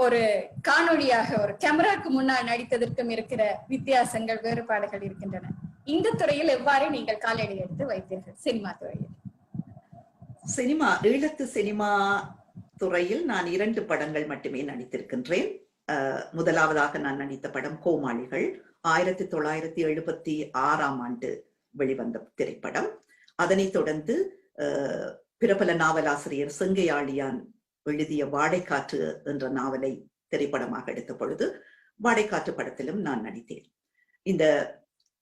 Speaker 3: ஒரு காணொளியாக ஒரு கேமராக்கு முன்னால் நடித்ததற்கும் இருக்கிற வித்தியாசங்கள், வேறுபாடுகள் இருக்கின்றன. இந்த துறையில் எவ்வாறு நீங்கள் காலடி எடுத்து வைத்தீர்கள்? சினிமா துறையில்,
Speaker 4: ஈழத்து சினிமா துறையில் நான் 2 படங்கள் மட்டுமே நடித்திருக்கின்றேன். முதலாவதாக நான் நடித்த படம் கோமாளிகள், 1976ஆம் ஆண்டு வெளிவந்த திரைப்படம். அதனைத் தொடர்ந்து பிரபல நாவலாசிரியர் செங்கையாழியான் எழுதிய வாடைக்காற்று என்ற நாவலை திரைப்படமாக எடுத்த பொழுது வாடைக்காற்று படத்திலும் நான் நடித்தேன். இந்த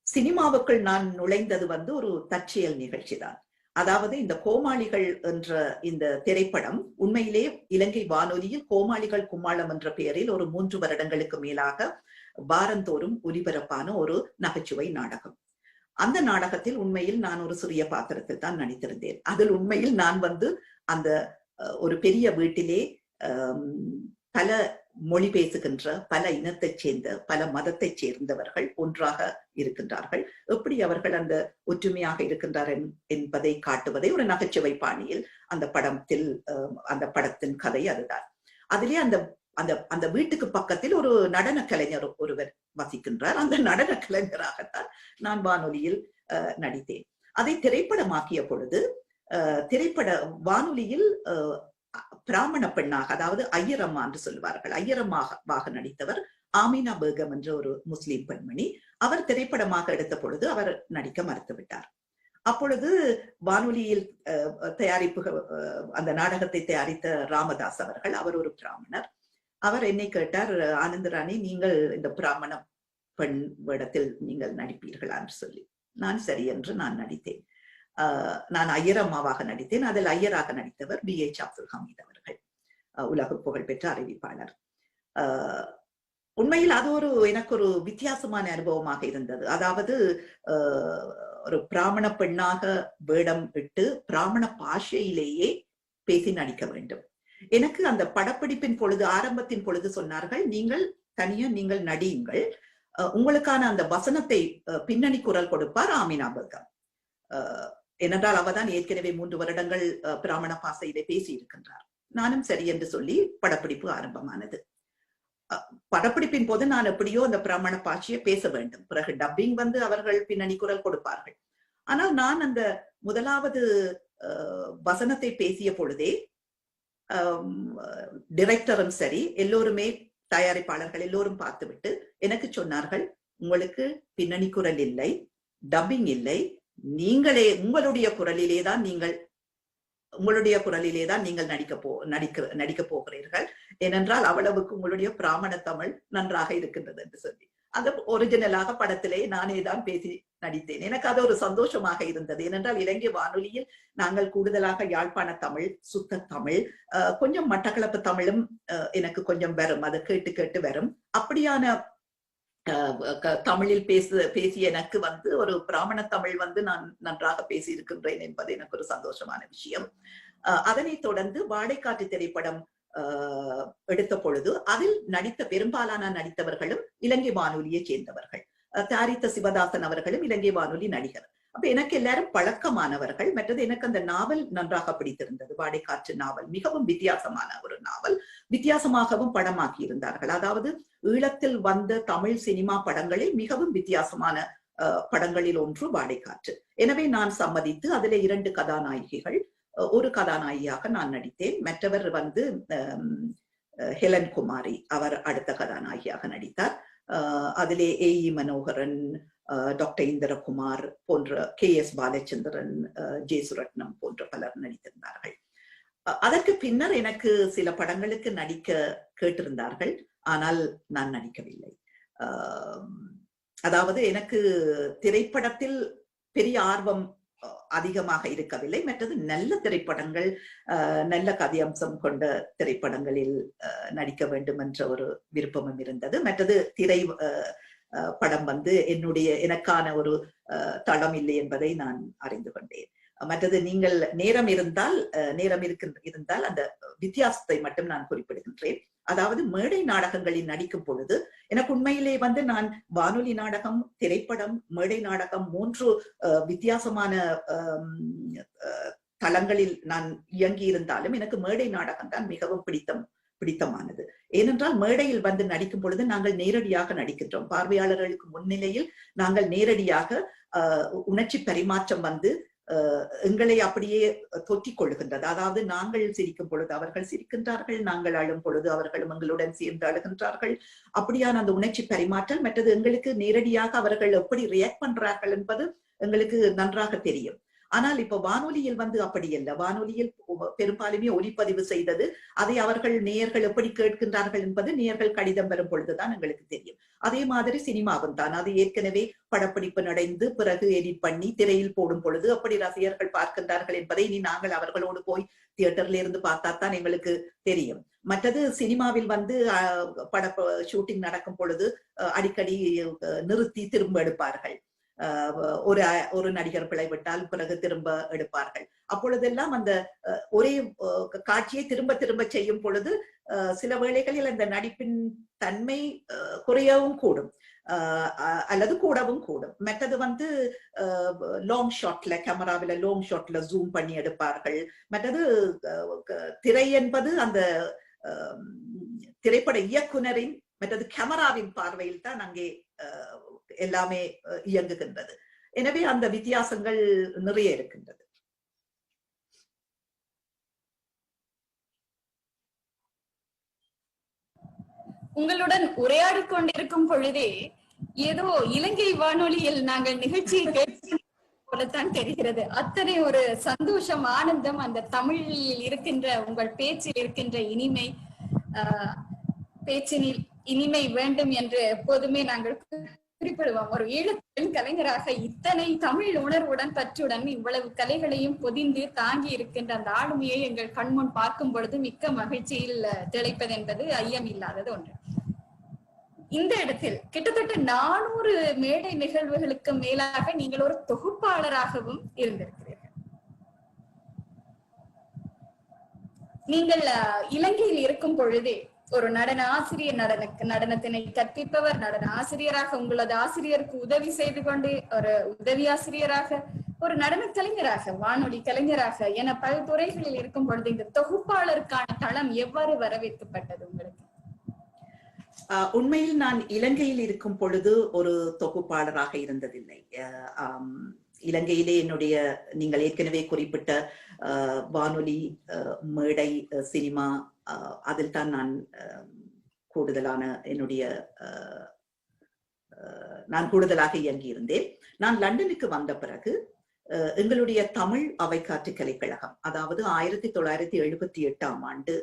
Speaker 4: சினிமாவுக்குள் நான் நுழைந்தது ஒரு தற்செயல் நிகழ்ச்சி தான். அதாவது இந்த கோமாளிகள் என்ற இந்த திரைப்படம் உண்மையிலே இலங்கை வானொலியில் கோமாளிகள் கும்மாளம் என்ற பெயரில் ஒரு 3 வருடங்களுக்கு மேலாக வாரந்தோறும் ஒலிபரப்பான ஒரு நகைச்சுவை நாடகம். அந்த நாடகத்தில் உண்மையில் நான் ஒரு சிறிய பாத்திரத்தில் தான் நடித்திருந்தேன். அதில் உண்மையில் நான் அந்த ஒரு பெரிய வீட்டிலே பல மொழி பேசுகின்ற, பல இனத்தைச் சேர்ந்த, பல மதத்தைச் சேர்ந்தவர்கள் ஒன்றாக இருக்கின்றார்கள். எப்படி அவர்கள் அந்த ஒற்றுமையாக இருக்கின்றார் என்பதை காட்டுவதை ஒரு நகைச்சுவை பாணியில் அந்த படத்தின் கதை அதுதான். அதிலே அந்த வீட்டுக்கு பக்கத்தில் ஒரு நடன கலைஞர் ஒருவர் வசிக்கின்றார். அந்த நடன கலைஞராகத்தான் நான் வானொலியில் நடித்தேன். அதை திரைப்படமாக்கிய பொழுது வானொலியில் பிராமண பெண்ணாக, அதாவது ஐயரம்மா என்று சொல்வார்கள், ஐயரம்மாக நடித்தவர் ஆமினா பேகம் என்ற ஒரு முஸ்லிம் பெண்மணி. அவர் திரைப்படமாக எடுத்த பொழுது அவர் நடிக்க மறுத்துவிட்டார். அப்பொழுது வானொலியில் அந்த நாடகத்தை தயாரித்த ராமதாஸ் அவர்கள், அவர் ஒரு பிராமணர், அவர் என்னை கேட்டார், ஆனந்தராணி, நீங்கள் இந்த பிராமண பெண் வேடத்தில் நீங்கள் நடிப்பீர்களா என்று சொல்லி. நான் சரி என்று நான் நடித்தேன். நான் ஐயரம்மாவாக நடித்தேன். அதில் ஐயராக நடித்தவர் BH அப்துல் ஹமீத் அவர்கள், உலக புகழ்பெற்ற அறிவிப்பாளர். உண்மையில் அது எனக்கு ஒரு வித்தியாசமான அனுபவமாக இருந்தது. அதாவது ஒரு பிராமண பெண்ணாக வேடம் இட்டு பிராமண பாஷையிலேயே பேசி நடிக்க வேண்டும். எனக்கு அந்த படப்பிடிப்பின் பொழுது, ஆரம்பத்தின் பொழுது சொன்னார்கள், நீங்கள் தனியா நீங்கள் நடியுங்கள், உங்களுக்கான அந்த வசனத்தை பின்னணி குரல் கொடுப்பார் ஆமினா பேகம். ஏனென்றால் அவதான் ஏற்கனவே 3 வருடங்கள் பிராமண பாசையிலே பேசி இருக்கின்றார். நானும் சரி என்று சொல்லி படப்பிடிப்பு ஆரம்பமானது. படப்பிடிப்பின் போது நான் எப்படியோ அந்த பிராமண பாஷையை பேச வேண்டும். பிறகு டப்பிங் வந்து அவர்கள் பின்னணி குரல் கொடுப்பார்கள். ஆனால் நான் அந்த முதலாவது வசனத்தை பேசிய பொழுதே டைரக்டரும் சரி, எல்லோருமே தயாரிப்பாளர்கள் எல்லோரும் பார்த்துவிட்டு எனக்கு சொன்னார்கள், உங்களுக்கு பின்னணி குரல் இல்லை, டப்பிங் இல்லை, நீங்களே உங்களுடைய குரலிலேதான் நீங்கள் நடிக்க போகிறீர்கள். ஏனென்றால் அவ்வளவுக்கு உங்களுடைய பிராமண தமிழ் நன்றாக இருக்கின்றது என்று சொல்லி அந்த ஒரிஜினலாக படத்திலே நானே தான் பேசி நடித்தேன். எனக்கு அது ஒரு சந்தோஷமாக இருந்தது. ஏனென்றால் இலங்கை வானொலியில் நாங்கள் கூடுதலாக யாழ்ப்பாண தமிழ், சுத்த தமிழ், கொஞ்சம் மட்டக்களப்பு தமிழும் எனக்கு கொஞ்சம் வரும், அது கேட்டு கேட்டு வரும். அப்படியான தமிழில் பேசி எனக்கு வந்து ஒரு பிராமண தமிழ் வந்து நான் நன்றாக பேசி இருக்கின்றேன் என்பது எனக்கு ஒரு சந்தோஷமான விஷயம். அதனைத் தொடர்ந்து வாடைக்காற்று திரைப்படம் எடுத்த பொழுது அதில் நடித்த பெரும்பாலான நடித்தவர்களும் இலங்கை வானொலியை சேர்ந்தவர்கள். தயாரித்த சிவதாசன் அவர்களும் இலங்கை வானொலி நடிகர். அப்ப எனக்கு எல்லாரும் பழக்கமானவர்கள். மற்றது எனக்கு அந்த நாவல் நன்றாக பிடித்திருந்தது. வாடைக்காற்று நாவல் மிகவும் வித்தியாசமான ஒரு நாவல். வித்தியாசமாகவும் படமாக்கி இருந்தார்கள். அதாவது ஈழத்தில் வந்த தமிழ் சினிமா படங்களில் மிகவும் வித்தியாசமான படங்களில் ஒன்று வாடைக்காற்று. எனவே நான் சம்மதித்து அதிலே 2 கதாநாயகிகள், ஒரு கதாநாயகியாக நான் நடித்தேன். மற்றவர் வந்து ஹெலன் குமாரி, அவர் அடுத்த கதாநாயகியாக நடித்தார். அதிலே ஏஇ மனோகரன், டாக்டர் இந்திரகுமார் போன்ற, KS பாலச்சந்திரன், ஜே சுரட்னம் போன்ற பலர் நடித்திருந்தார்கள். அதற்கு பின்னர் எனக்கு சில படங்களுக்கு நடிக்க கேட்டிருந்தார்கள். ஆனால் நான் நடிக்கவில்லை. அதாவது எனக்கு திரைப்படத்தில் பெரிய ஆர்வம் அதிகமாக இருக்கவில்லை. மற்றது நல்ல திரைப்படங்கள், நல்ல கதையம்சம் கொண்ட திரைப்படங்களில் நடிக்க வேண்டும் என்ற ஒரு விருப்பமும் இருந்தது. மற்றது திரை படம் வந்து எனக்கான ஒரு தளம் இல்லை என்பதை நான் அறிந்து கொண்டேன். மற்றது நீங்கள் நேரம் இருந்தால் அந்த வித்தியாசத்தை மட்டும் நான் குறிப்பிடுகின்றேன். அதாவது மேடை நாடகங்களில் நடிக்கும் பொழுது எனக்கு உண்மையிலே வந்து நான் வானொலி நாடகம், திரைப்படம், மேடை நாடகம் 3 வித்தியாசமான தளங்களில் நான் இயங்கி இருந்தாலும் எனக்கு மேடை நாடகம் தான் மிகவும் பிடித்தமானது. ஏனென்றால் மேடையில் வந்து நடிக்கும் பொழுது நாங்கள் நேரடியாக நடிக்கின்றோம். பார்வையாளர்களுக்கு முன்னிலையில் நாங்கள் நேரடியாக உணர்ச்சி பரிமாற்றம் வந்து எங்களை அப்படியே தொற்றிக் கொள்ளுகின்றது. அதாவது நாங்கள் சிரிக்கும் பொழுது அவர்கள் சிரிக்கின்றார்கள், நாங்கள் அழும் பொழுது அவர்களும் எங்களுடன் சேர்ந்து அழுகின்றார்கள். அப்படியான அந்த உணர்ச்சி பரிமாற்றல், மற்றது எங்களுக்கு நேரடியாக அவர்கள் எப்படி ரியாக்ட் பண்றார்கள் என்பது எங்களுக்கு நன்றாக தெரியும். ஆனால் இப்ப வானொலியில் வந்து அப்படி அல்ல. வானொலியில் பெரும்பாலுமே ஒலிப்பதிவு செய்தது, அதை அவர்கள் நேயர்கள் எப்படி கேட்கின்றார்கள் என்பது நேயர்கள் கடிதம் வரும் பொழுதுதான் எங்களுக்கு தெரியும். அதே மாதிரி சினிமாவும் தான். அது ஏற்கனவே படப்பிடிப்பு நடந்து பிறகு எடிட் பண்ணி திரையில் போடும் பொழுது அப்படி ரசிகர்கள் பார்க்கின்றார்கள் என்பதை நாங்கள் அவர்களோடு போய் தியேட்டர்ல இருந்து பார்த்தாத்தான் எங்களுக்கு தெரியும். மற்றது சினிமாவில் வந்து ஷூட்டிங் நடக்கும் பொழுது அடிக்கடி நிறுத்தி திரும்ப எடுப்பார்கள். ஒரு நடிகர் பிழைவிட்டால் பிறகு திரும்ப எடுப்பார்கள். அப்பொழுதெல்லாம் அந்த ஒரே காட்சியை திரும்ப திரும்ப செய்யும் பொழுது சில வேளைகளில் அந்த நடிப்பின் தன்மை குறையவும் கூடும், அல்லது கூடவும் கூடும். மற்றது வந்து லாங் ஷாட்ல, கேமராவில லாங் ஷாட்ல ஜூம் பண்ணி எடுப்பார்கள். மற்றது திரை என்பது அந்த திரைப்பட இயக்குனரின் மற்றது கேமராவின் பார்வையில் தான் அங்கே எல்லாமே இயங்குகின்றது. எனவே அந்த வித்தியாசங்கள் நிறைய இருக்கின்றது.
Speaker 3: உங்களுடன் உரையாடிக் கொண்டிருக்கும் பொழுதே ஏதோ இலங்கை வானொலியில் நாங்கள் நிகழ்ச்சியை கேட்க போலத்தான் தெரிகிறது. அத்தனை ஒரு சந்தோஷம், ஆனந்தம் அந்த தமிழில் இருக்கின்ற உங்கள் பேச்சில் இருக்கின்ற இனிமை, பேச்சினில் இனிமை வேண்டும் என்று எப்போதுமே நாங்கள் குறிப்பிடுவோம். ஒரு ஈழப் கலைஞராக இத்தனை தமிழ் உணர்வுடன் பற்றுடன் இவ்வளவு கலைகளையும் பொதிந்து தாங்கி இருக்கின்ற அந்த ஆளுமையை எங்கள் கண்முன் பார்க்கும் பொழுது மிக்க மகிழ்ச்சியில் திளைப்பது என்பது ஐயம் இல்லாதது ஒன்று. இந்த இடத்தில் கிட்டத்தட்ட 400 மேடை நிகழ்வுகளுக்கு மேலாக நீங்கள் ஒரு தொகுப்பாளராகவும் இருந்திருக்கிறீர்கள். நீங்கள் இலங்கையில் இருக்கும் பொழுதே ஒரு நடன ஆசிரியர், நடனத்தினை கற்பிப்பவர், நடன ஆசிரியராக, உங்களது ஆசிரியருக்கு உதவி செய்து கொண்டு ஒரு உதவி ஆசிரியராக, ஒரு நடன கலைஞராக, வானொலி கலைஞராக என பல துறைகளில் இருக்கும் பொழுது இந்த தொகுப்பாளருக்கான தளம் எவ்வாறு வரவேற்கப்பட்டது உங்களுக்கு?
Speaker 4: உண்மையில் நான் இலங்கையில் இருக்கும் பொழுது ஒரு தொகுப்பாளராக இருந்ததில்லை. இலங்கையிலே என்னுடைய நீங்கள் ஏற்கனவே குறிப்பிட்ட வானொலி, மேடை, சினிமா, அதில் தான் நான் கூடுதலாக இயங்கி இருந்தேன். நான் லண்டனுக்கு வந்த பிறகு எங்களுடைய தமிழ் அவைக்காற்று கலைக்கழகம், அதாவது 1978ஆம் ஆண்டு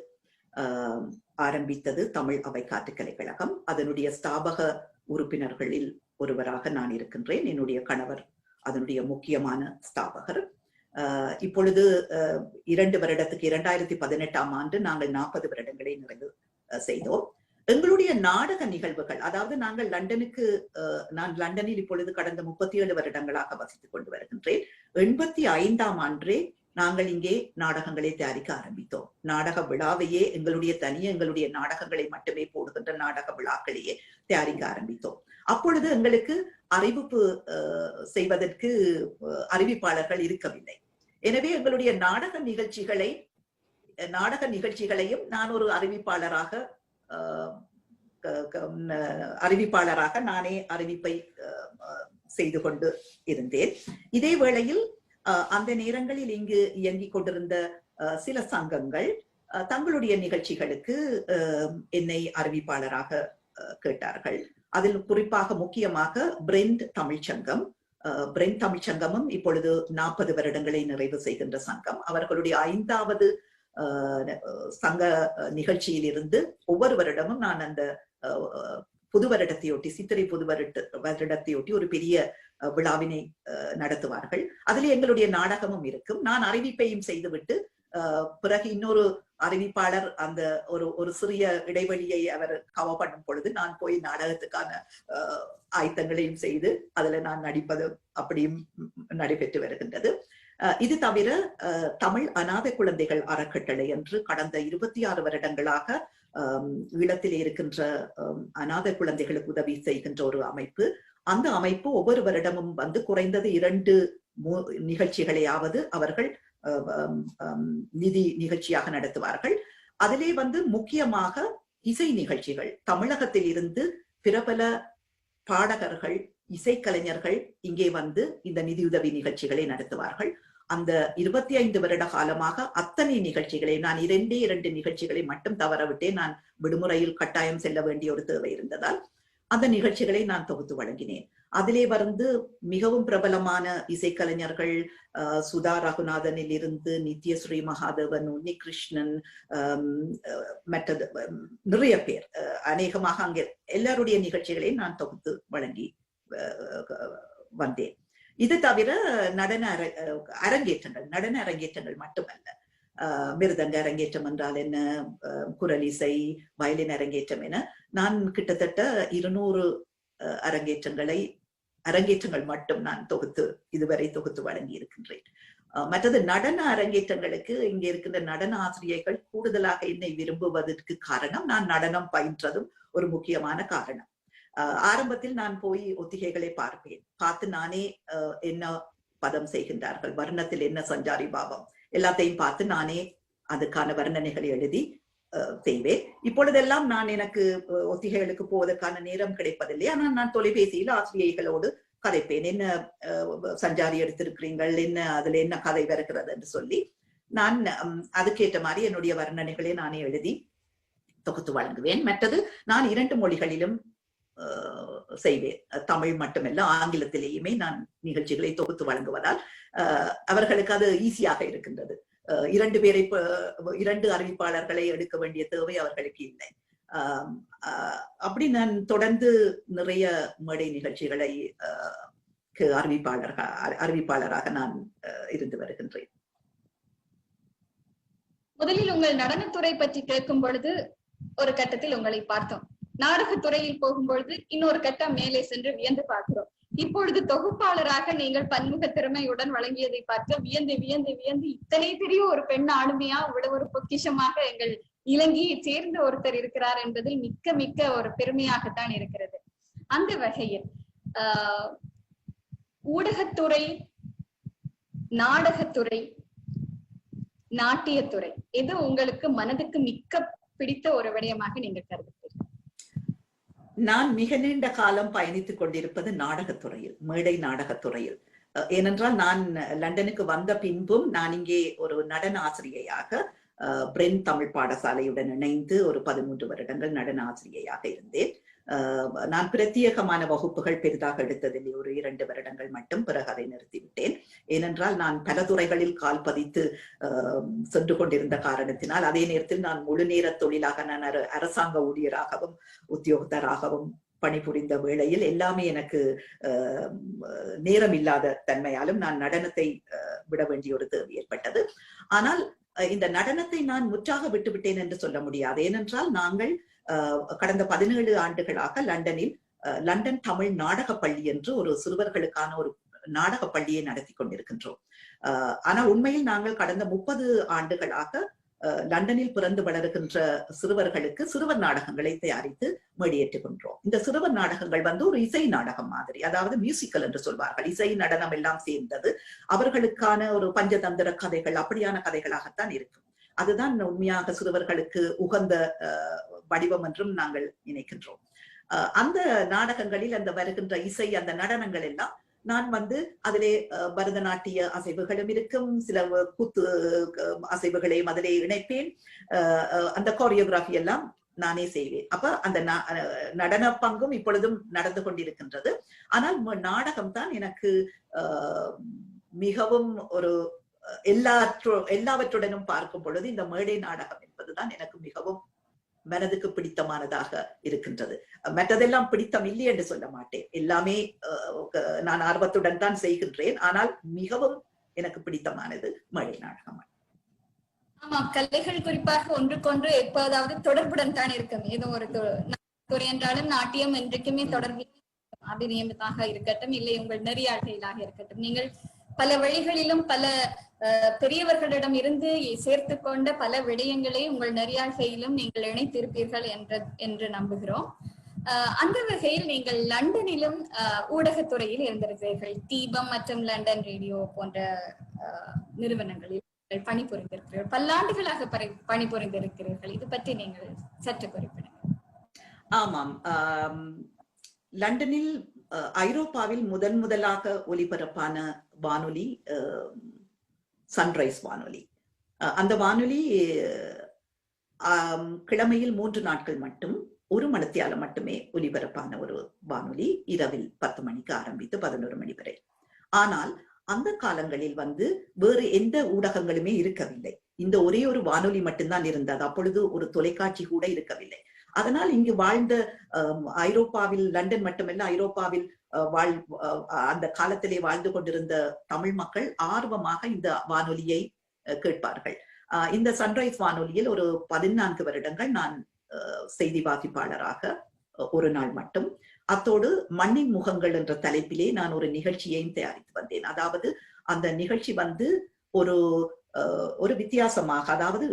Speaker 4: ஆரம்பித்தது தமிழ் அவைக்காற்று கலைக்கழகம். அதனுடைய ஸ்தாபக உறுப்பினர்களில் ஒருவராக நான் இருக்கின்றேன். என்னுடைய கணவர் அதனுடைய முக்கியமான ஸ்தாபகர். இப்பொழுது 2 வருடத்துக்கு 2018ஆம் ஆண்டு நாங்கள் 40 வருடங்களை நிறைவு செய்தோம். எங்களுடைய நாடக நிகழ்வுகள், அதாவது நாங்கள் நான் லண்டனில் இப்பொழுது கடந்த 37 வருடங்களாக வசித்துக் கொண்டு வருகின்றேன். 85ஆம் ஆண்டே நாங்கள் இங்கே நாடகங்களை தயாரிக்க ஆரம்பித்தோம். நாடக விழாவையே எங்களுடைய நாடகங்களை மட்டுமே போடுகின்ற நாடக விழாக்களையே தயாரிக்க ஆரம்பித்தோம். அப்பொழுது எங்களுக்கு அறிவிப்பு செய்வதற்கு அறிவிப்பாளர்கள் இருக்கவில்லை. எனவே எங்களுடைய நாடக நிகழ்ச்சிகளையும் நான் ஒரு அறிவிப்பாளராக நானே அறிவிப்பை செய்து கொண்டு இருந்தேன். இதே வேளையில் அந்த நேரங்களில் இங்கு இயங்கிக் கொண்டிருந்த சில சங்கங்கள் தங்களுடைய நிகழ்ச்சிகளுக்கு என்னை அறிவிப்பாளராக கேட்டார்கள். அதில் குறிப்பாக முக்கியமாக பிரெண்ட் தமிழ்ச்சங்கமும் இப்பொழுது 40 வருடங்களை நிறைவு செய்கின்ற சங்கம். அவர்களுடைய 5வது சங்க நிகழ்ச்சியில் இருந்து ஒவ்வொரு வருடமும் நான் அந்த புது வருடத்தையொட்டி, சித்திரை புது வருடத்தையொட்டி ஒரு பெரிய விழாவினை நடத்துவார்கள். அதில் எங்களுடைய நாடகமும் இருக்கும். நான் அறிவிப்பையும் செய்துவிட்டு பிறகு இன்னொரு அறிவிப்பாளர் அந்த ஒரு சிறிய இடைவெளியை அவர் கவர் பண்ணும் பொழுது நான் போய் நாடகத்துக்கான ஆயத்தங்களையும் செய்து அதுல நான் நடிப்பது அப்படியும் நடைபெற்று வருகின்றது. இது தவிர தமிழ் அநாதை குழந்தைகள் அறக்கட்டளை என்று கடந்த 26 வருடங்களாக ஈழத்தில் இருக்கின்ற அநாதை குழந்தைகளுக்கு உதவி செய்கின்ற ஒரு அமைப்பு. அந்த அமைப்பு ஒவ்வொரு வருடமும் வந்து குறைந்தது 2 நிகழ்ச்சிகளையாவது அவர்கள் நிதி நிகழ்ச்சியாக நடத்துவார்கள். அதிலே வந்து முக்கியமாக இசை நிகழ்ச்சிகள், தமிழகத்தில் இருந்து பிரபல பாடகர்கள், இசைக்கலைஞர்கள் இங்கே வந்து இந்த நிதியுதவி நிகழ்ச்சிகளை நடத்துவார்கள். அந்த 25 வருட காலமாக அத்தனை நிகழ்ச்சிகளை நான் 2 நிகழ்ச்சிகளை மட்டும் தவறவிட்டேன். நான் விடுமுறையில் கட்டாயம் செல்ல வேண்டிய ஒரு தேவை இருந்ததால் அந்த நிகழ்ச்சிகளை நான் தொகுத்து வழங்கினேன். அதிலே வந்து மிகவும் பிரபலமான இசைக்கலைஞர்கள் சுதா ரகுநாதனில் இருந்து நித்யஸ்ரீ மகாதேவன், உன்னிகிருஷ்ணன், மற்றது நிறைய பேர், அநேகமாக அங்கே எல்லாருடைய நிகழ்ச்சிகளையும் நான் தொகுத்து வழங்கி வந்தேன். இது தவிர நடன அரங்கேற்றங்கள் மட்டுமல்ல, மிருதங்க அரங்கேற்றம் என்றால் என்ன, குரல் இசை, வயலின் அரங்கேற்றம் என நான் கிட்டத்தட்ட 200 அரங்கேற்றங்கள் மட்டும் நான் இதுவரை தொகுத்து வழங்கி இருக்கின்றேன். மற்றது நடன அரங்கேற்றங்களுக்கு இங்கே இருக்கின்ற நடன ஆசிரியர்கள் கூடுதலாக என்னை விரும்புவதற்கு காரணம் நான் நடனம் பயின்றதும் ஒரு முக்கியமான காரணம். ஆரம்பத்தில் நான் போய் ஒத்திகைகளை பார்த்து நானே என்ன பதம் செய்கின்றார்கள், வர்ணத்தில் என்ன சஞ்சாரி பாவம் எல்லாத்தையும் பார்த்து நானே அதுக்கான வர்ணனைகளை எழுதி செய்வேன். இப்பொழுதெல்லாம் நான் எனக்கு ஒத்திகைகளுக்கு போவதற்கான நேரம் கிடைப்பதில்லை. ஆனால் நான் தொலைபேசியில் ஆசிரியர்களோடு கதைப்பேன். என்ன சஞ்சாரி எடுத்திருக்கிறீர்கள், அதுல என்ன கதை வருகிறது என்று சொல்லி நான் அதுக்கேற்ற மாதிரி என்னுடைய வர்ணனைகளை நானே எழுதி தொகுத்து வழங்குவேன். மற்றது நான் 2 மொழிகளிலும் செய்வேன். தமிழ் மட்டுமல்ல, ஆங்கிலத்திலேயுமே நான் நிகழ்ச்சிகளை தொகுத்து வழங்குவதால் அவர்களுக்கு அது ஈஸியாக இருக்கின்றது. 2 அறிவிப்பாளர்களை எடுக்க வேண்டிய தேவை அவர்களுக்கு இல்லை. அப்படி நான் தொடர்ந்து நிறைய மேடை நிகழ்ச்சிகளை அறிவிப்பாளராக நான் இருந்து வருகின்றேன்.
Speaker 3: முதலில் உங்கள் நடனத்துறை பற்றி கேட்கும் பொழுது ஒரு கட்டத்தில் உங்களை பார்த்தோம். நாடகத்துறையில் போகும்பொழுது இன்னொரு கட்டம் மேலே சென்று வியந்து பார்க்கிறோம். இப்பொழுது தொகுப்பாளராக நீங்கள் பன்முக திறமையுடன் வழங்கியதை பார்க்க வியந்து வியந்து வியந்து இத்தனை பெரிய ஒரு பெண் ஆளுமையா இவ்வளவு ஒரு பொக்கிஷமாக எங்கள் இலங்கையை சேர்ந்த ஒருத்தர் இருக்கிறார் என்பதில் மிக்க மிக்க ஒரு பெருமையாகத்தான் இருக்கிறது. அந்த வகையில் ஊடகத்துறை, நாடகத்துறை, நாட்டியத்துறை எது உங்களுக்கு மனதுக்கு மிக்க பிடித்த ஒரு விடயமாக நீங்கள் கருதுகிறீர்கள்?
Speaker 4: நான் மிக நீண்ட காலம் பயணித்துக் கொண்டிருப்பது நாடகத்துறையில், மேடை நாடகத்துறையில். ஏனென்றால் நான் லண்டனுக்கு வந்த பின்பும் நான் இங்கே ஒரு நடன ஆசிரியையாக பிரென் தமிழ் பாடசாலையுடன் இணைந்து ஒரு 13 வருடங்கள் நடன ஆசிரியையாக இருந்தேன். நான் பிரத்யேகமான வகுப்புகள் பெரிதாக எடுத்ததில்லை, ஒரு 2 வருடங்கள் மட்டும். பிறகு அதை நிறுத்திவிட்டேன். ஏனென்றால் நான் பல துறைகளில் கால் பதித்து சென்று கொண்டிருந்த காரணத்தினால், அதே நேரத்தில் நான் முழு நேர தொழிலாக நான் அரசாங்க ஊழியராகவும் உத்தியோகத்தராகவும் பணிபுரிந்த வேளையில் எல்லாமே எனக்கு நேரம் இல்லாத தன்மையாலும் நான் நடனத்தை விட வேண்டிய ஒரு தேவை ஏற்பட்டது. ஆனால் இந்த நடனத்தை நான் முற்றாக விட்டுவிட்டேன் என்று சொல்ல முடியாது. ஏனென்றால் நாங்கள் கடந்த 17 ஆண்டுகளாக லண்டனில் லண்டன் தமிழ் நாடக பள்ளி என்று ஒரு சிறுவர்களுக்கான ஒரு நாடக பள்ளியை நடத்தி கொண்டிருக்கின்றோம். ஆனால் உண்மையில் நாங்கள் கடந்த 30 ஆண்டுகளாக லண்டனில் பிறந்து வளருகின்ற சிறுவர்களுக்கு சிறுவர் நாடகங்களை தயாரித்து மேடியேற்றுகின்றோம். இந்த சிறுவர் நாடகங்கள் ஒரு இசை நாடகம் மாதிரி, அதாவது மியூசிக்கல் என்று சொல்வார்கள். இசை நடனம் எல்லாம் சேர்ந்தது. அவர்களுக்கான ஒரு பஞ்சதந்திர கதைகள், அப்படியான கதைகளாகத்தான் இருக்கும். அதுதான் உண்மையாக சிறுவர்களுக்கு உகந்த வடிவம் என்றும் நாங்கள் நினைக்கின்றோம். அந்த நாடகங்களில் அந்த வருகின்ற இசை, அந்த நடனங்கள் எல்லாம் நான் அதிலே பரதநாட்டிய அசைவுகளும் இருக்கும், சில கூத்து அசைவுகளையும் அதிலே இணைப்பேன். அந்த கோரியோகிராஃபி எல்லாம் நானே செய்வேன். அப்ப அந்த நடன பங்கும் இப்பொழுதும் நடந்து கொண்டிருக்கின்றது. ஆனால் நாடகம் தான் எனக்கு மிகவும் ஒரு எல்லாவற்றுடனும் பார்க்கும் பொழுது இந்த மேடை நாடகம் என்பதுதான் எனக்கு மிகவும் மனதுக்கு பிடித்தமானதாக இருக்கின்றது. மற்றதெல்லாம் பிடித்தம் இல்லை என்று சொல்ல மாட்டேன். எல்லாமே நான் ஆர்வத்துடன் தான் செய்கின்றேன். ஆனால் மிகவும் எனக்கு பிடித்தமானது மேடை நாடகம்.
Speaker 3: ஆமா, கலைகள் குறிப்பாக ஒன்றுக்கொன்று எப்போதாவது தொடர்புடன் தான் இருக்கும். ஏதோ ஒரு துறை என்றாலும் நாட்டியம் என்றைக்குமே தொடர்பு, அபிநயமாக இருக்கட்டும், இல்லை உங்கள் நெறியாழ்கையிலாக இருக்கட்டும், நீங்கள் பல வழிகளிலும் பல பெரியவர்களிடம் இருந்து சேர்த்து கொண்ட பல விடயங்களை உங்கள் நெறியாழ்கையிலும் நீங்கள் இணைத்திருப்பீர்கள் என்று நம்புகிறோம். அந்த வகையில் நீங்கள் லண்டனிலும் ஊடகத்துறையில் இருந்திருக்கிறீர்கள். தீபம் மற்றும் லண்டன் ரேடியோ போன்ற நிறுவனங்களில் பணிபுரிந்திருக்கிறீர்கள். பல்லாண்டுகளாக பணிபுரிந்திருக்கிறீர்கள். இது பற்றி நீங்கள் சற்று குறிப்பிடுங்கள்.
Speaker 4: ஆமாம், லண்டனில் ஐரோப்பாவில் முதலாக ஒலிபரப்பான வானொலி சன்ரைஸ் வானொலி. அந்த வானொலி கிழமையில் 3 நாட்கள் மட்டும் 1 மணித்தியாலம் மட்டுமே ஒலிபரப்பான ஒரு வானொலி. இரவில் 10 மணிக்கு ஆரம்பித்து 11 மணி வரை. ஆனால் அந்த காலங்களில் வேறு எந்த ஊடகங்களுமே இருக்கவில்லை. இந்த ஒரே ஒரு வானொலி மட்டும்தான் இருந்தது. அப்பொழுது ஒரு தொலைக்காட்சி கூட இருக்கவில்லை. அதனால் இங்கு வாழ்ந்த ஐரோப்பாவில், லண்டன் மட்டுமல்ல ஐரோப்பாவில் அந்த காலத்திலே வாழ்ந்து கொண்டிருந்த தமிழ் மக்கள் ஆர்வமாக இந்த வானொலியை கேட்பார்கள். இந்த சன்ரைஸ் வானொலியில் ஒரு 14 வருடங்கள் நான் செய்தி வாசிப்பாளராக ஒரு நாள் மட்டும். அத்தோடு மண்ணின் முகங்கள் என்ற தலைப்பிலே நான் ஒரு நிகழ்ச்சியையும் தயாரித்து வந்தேன். அதாவது அந்த நிகழ்ச்சி ஒரு வித்தியாசமாக, அதாவது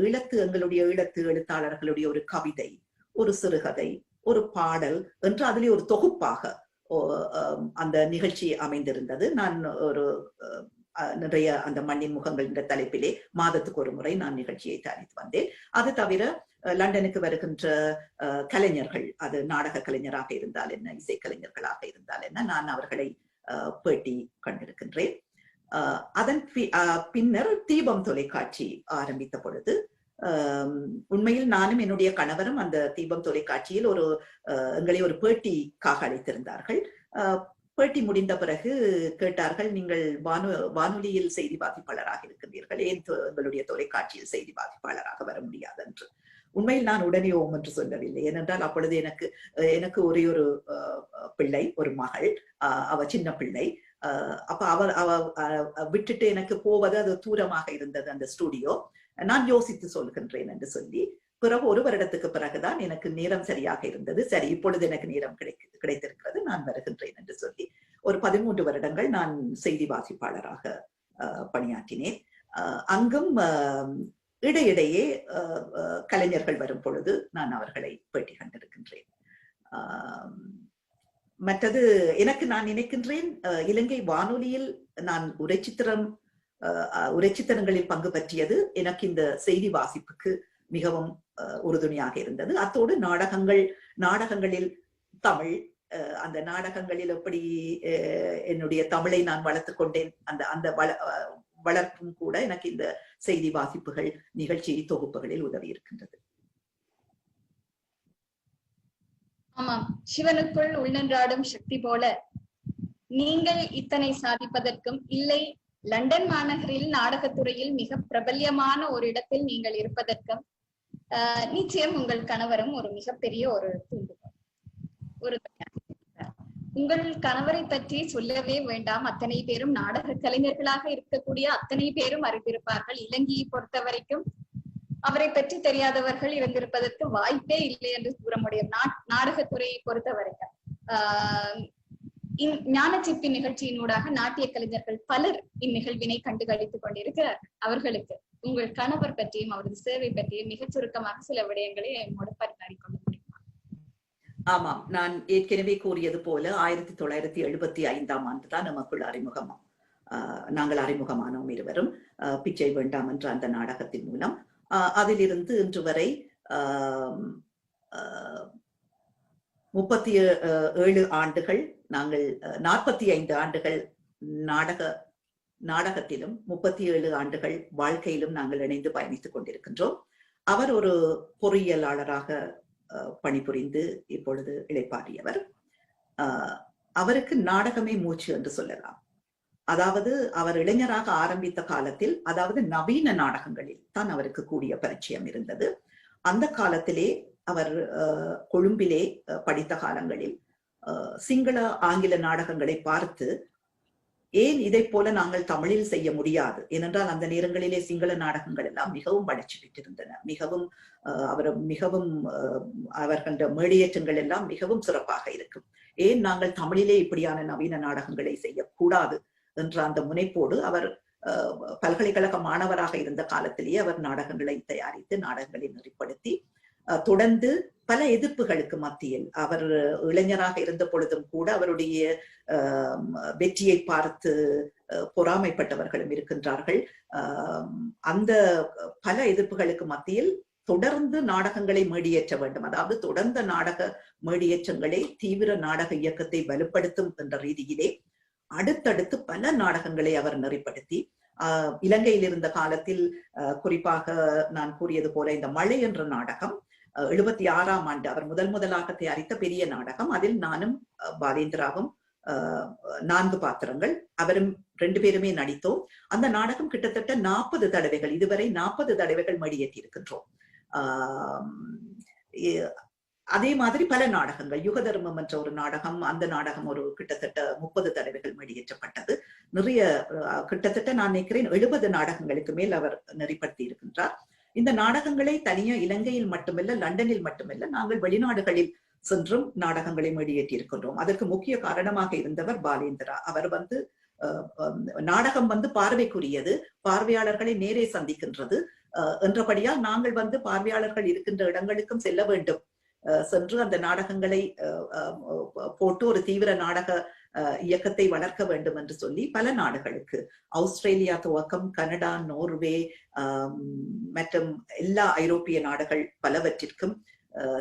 Speaker 4: எங்களுடைய ஈழத்து எழுத்தாளர்களுடைய ஒரு கவிதை, ஒரு சிறுகதை, ஒரு பாடல் என்று அதிலே ஒரு தொகுப்பாக அந்த நிகழ்ச்சி அமைந்திருந்தது. நான் நிறைய அந்த மண்ணின் முகங்கள் என்ற தலைப்பிலே மாதத்துக்கு ஒரு முறை நான் நிகழ்ச்சியை தயாரித்து வந்தேன். அது தவிர லண்டனுக்கு வருகின்ற கலைஞர்கள், அது நாடக கலைஞராக இருந்தால் என்ன, இசைக்கலைஞர்களாக இருந்தால் என்ன, நான் அவர்களை பேட்டி கண்டிருக்கின்றேன். அதன் பின்னர் தீபம் தொலைக்காட்சி ஆரம்பித்த பொழுது உண்மையில் நானும் என்னுடைய கணவரும் அந்த தீபம் தொலைக்காட்சியில் எங்களை ஒரு பேட்டிக்காக அழைத்திருந்தார்கள். பேட்டி முடிந்த பிறகு கேட்டார்கள், நீங்கள் வானொலியில் செய்தி வாசிப்பாளராக இருக்கின்றீர்கள், ஏன் எங்களுடைய தொலைக்காட்சியில் செய்தி வாசிப்பாளராக வர முடியாது என்று. உண்மையில் நான் உடனே ஓம் என்று சொல்லவில்லை. ஏனென்றால் அப்பொழுது எனக்கு ஒரே ஒரு பிள்ளை, ஒரு மகள், அவ சின்ன பிள்ளை. அப்ப அவ விட்டுட்டு எனக்கு போவது அது தூரமாக இருந்தது அந்த ஸ்டுடியோ. நான் யோசித்து சொல்கின்றேன் என்று சொல்லி பிறகு 1 வருடத்துக்கு பிறகுதான் எனக்கு நேரம் சரியாக இருந்தது. சரி, இப்பொழுது எனக்கு நேரம் கிடைத்திருக்கிறது, நான் வருகின்றேன் என்று சொல்லி ஒரு 13 வருடங்கள் நான் செய்தி வாசிப்பாளராக பணியாற்றினேன். அங்கும் இடையிடையே கலைஞர்கள் வரும் பொழுது நான் அவர்களை பேட்டி கண்டிருக்கின்றேன். மற்றது எனக்கு நான் நினைக்கின்றேன், இலங்கை வானொலியில் நான் உரைச்சித்திரங்களில் பங்கு பற்றியது எனக்கு இந்த செய்தி வாசிப்புக்கு மிகவும் உறுதுணையாக இருந்தது. அத்தோடு நாடகங்களில் தமிழ், அந்த நாடகங்களில் எப்படி என்னுடைய தமிழை நான் வளர்த்துக் கொண்டேன், அந்த வளர்ப்பும் கூட எனக்கு இந்த செய்தி வாசிப்புகள், நிகழ்ச்சி தொகுப்புகளில் உதவி இருக்கின்றது.
Speaker 3: ஆமாம், சிவனுக்குள் உள்நின்றாடும் சக்தி போல நீங்கள் இத்தனை சாதிப்பதற்கும், இல்லை லண்டன் மாநகரில் நாடகத்துறையில் மிக பிரபல்யமான ஒரு இடத்தில் நீங்கள் இருப்பதற்கும் நிச்சயம் உங்கள் கணவரும் ஒரு மிகப்பெரிய ஒரு தூண்டுகோல். உங்கள் கணவரை பற்றி சொல்லவே வேண்டாம். அத்தனை பேரும் நாடக கலைஞர்களாக இருக்கக்கூடிய அத்தனை பேரும் அறிந்திருப்பார்கள். இலங்கையை பொறுத்த வரைக்கும் அவரை பற்றி தெரியாதவர்கள் இருந்திருப்பதற்கு வாய்ப்பே இல்லை என்று கூற முடியும். நாடகத்துறையை பொறுத்த வரைக்கும் ஞானச்சிப்பி நிகழ்ச்சியினூடாக நாட்டிய கலைஞர்கள் பலர் இந்நிகழ்வினை கண்டுகளித்துக் கொண்டிருக்கிறார்கள். அவர்களுக்கு உங்கள் கணவர் பற்றியும் அவரது சேவை பற்றியும் மிகச் சுருக்கமாக சில விடயங்களை என்னோடு பரிமாறிக்கொள்ள முடியுமா?
Speaker 4: ஆமாம், நான் ஏற்கனவே கூறியது போல 1975ஆம் ஆண்டுதான் நமக்குள் நாங்கள் அறிமுகமானோம் இருவரும். பிச்சை வேண்டாம் என்ற அந்த நாடகத்தின் மூலம். அதிலிருந்து இன்று வரை 37 ஆண்டுகள், நாங்கள் 45 ஆண்டுகள் நாடகத்திலும் 37 ஆண்டுகள் வாழ்க்கையிலும் நாங்கள் இணைந்து பயணித்துக் கொண்டிருக்கின்றோம். அவர் ஒரு பொறியியலாளராக பணிபுரிந்து இப்பொழுது இளைப்பாறியவர். அவருக்கு நாடகமே மூச்சு என்று சொல்லலாம். அதாவது அவர் இளைஞராக ஆரம்பித்த காலத்தில், அதாவது நவீன நாடகங்களில் தான் அவருக்கு கூடிய பரிச்சயம் இருந்தது. அந்த காலத்திலே அவர் கொழும்பிலே படித்த காலங்களில் சிங்கள ஆங்கில நாடகங்களை பார்த்து, ஏன் இதை போல நாங்கள் தமிழில் செய்ய முடியாது? ஏனென்றால் அந்த நேரங்களிலே சிங்கள நாடகங்கள் எல்லாம் மிகவும் வளர்ச்சி பெற்றிருந்தன. அவர்கள மேடையேற்றங்கள் எல்லாம் மிகவும் சிறப்பாக இருக்கும். ஏன் நாங்கள் தமிழிலே இப்படியான நவீன நாடகங்களை செய்யக்கூடாது என்ற அந்த முனைப்போடு அவர் பல்கலைக்கழக மாணவராக இருந்த காலத்திலேயே அவர் நாடகங்களை தயாரித்து நாடகங்களை நெறிப்படுத்தி தொடர்ந்து பல எதிர்ப்புகளுக்கு மத்தியில், அவர் இளைஞராக இருந்த பொழுதும் கூட அவருடைய வெற்றியை பார்த்து பொறாமைப்பட்டவர்களும் இருக்கின்றார்கள். அந்த பல எதிர்ப்புகளுக்கு மத்தியில் தொடர்ந்து நாடகங்களை மேடியேற்ற வேண்டும், அதாவது தொடர்ந்த நாடக மேடியேற்றங்களே தீவிர நாடக இயக்கத்தை வலுப்படுத்தும் என்ற ரீதியிலே அடுத்தடுத்து பல நாடகங்களை அவர் நெறிப்படுத்தி, இலங்கையில் இருந்த காலத்தில் குறிப்பாக நான் கூறியது போல இந்த மழை என்ற நாடகம் 76ஆம் ஆண்டு அவர் முதலாக தயாரித்த பெரிய நாடகம். அதில் நானும் பாலேந்திராவும் 4 பாத்திரங்கள், அவரும் 2 பேருமே நடித்தோம். அந்த நாடகம் கிட்டத்தட்ட 40 தடவைகள், இதுவரை 40 தடவைகள் மேடியேற்றி இருக்கின்றோம். அதே மாதிரி பல நாடகங்கள், யுக தர்மம் என்ற ஒரு நாடகம், அந்த நாடகம் ஒரு கிட்டத்தட்ட 30 தடவைகள் மேடியேற்றப்பட்டது. நிறைய, கிட்டத்தட்ட நான் நினைக்கிறேன் 70 நாடகங்களுக்கு மேல் அவர் நெறிப்படுத்தி இருக்கின்றார். இந்த நாடகங்களை தனியா இலங்கையில் மட்டுமல்ல, லண்டனில் மட்டுமல்ல, நாங்கள் வெளிநாடுகளில் சென்றும் நாடகங்களை மேடியேற்றி இருக்கின்றோம். அதற்கு முக்கிய காரணமாக இருந்தவர் பாலேந்திரா. அவர் நாடகம் பார்வைக்குரியது, பார்வையாளர்களை நேரே சந்திக்கின்றது என்றபடியால் நாங்கள் பார்வையாளர்கள் இருக்கின்ற இடங்களுக்கும் செல்ல வேண்டும், சென்று அந்த நாடகங்களை போட்டு ஒரு தீவிர நாடக இயக்கத்தை வளர்க்க வேண்டும் என்று சொல்லி பல நாடுகளுக்கு, ஆஸ்திரேலியா துவக்கம், கனடா, நோர்வே மற்றும் எல்லா ஐரோப்பிய நாடுகள் பலவற்றிற்கும்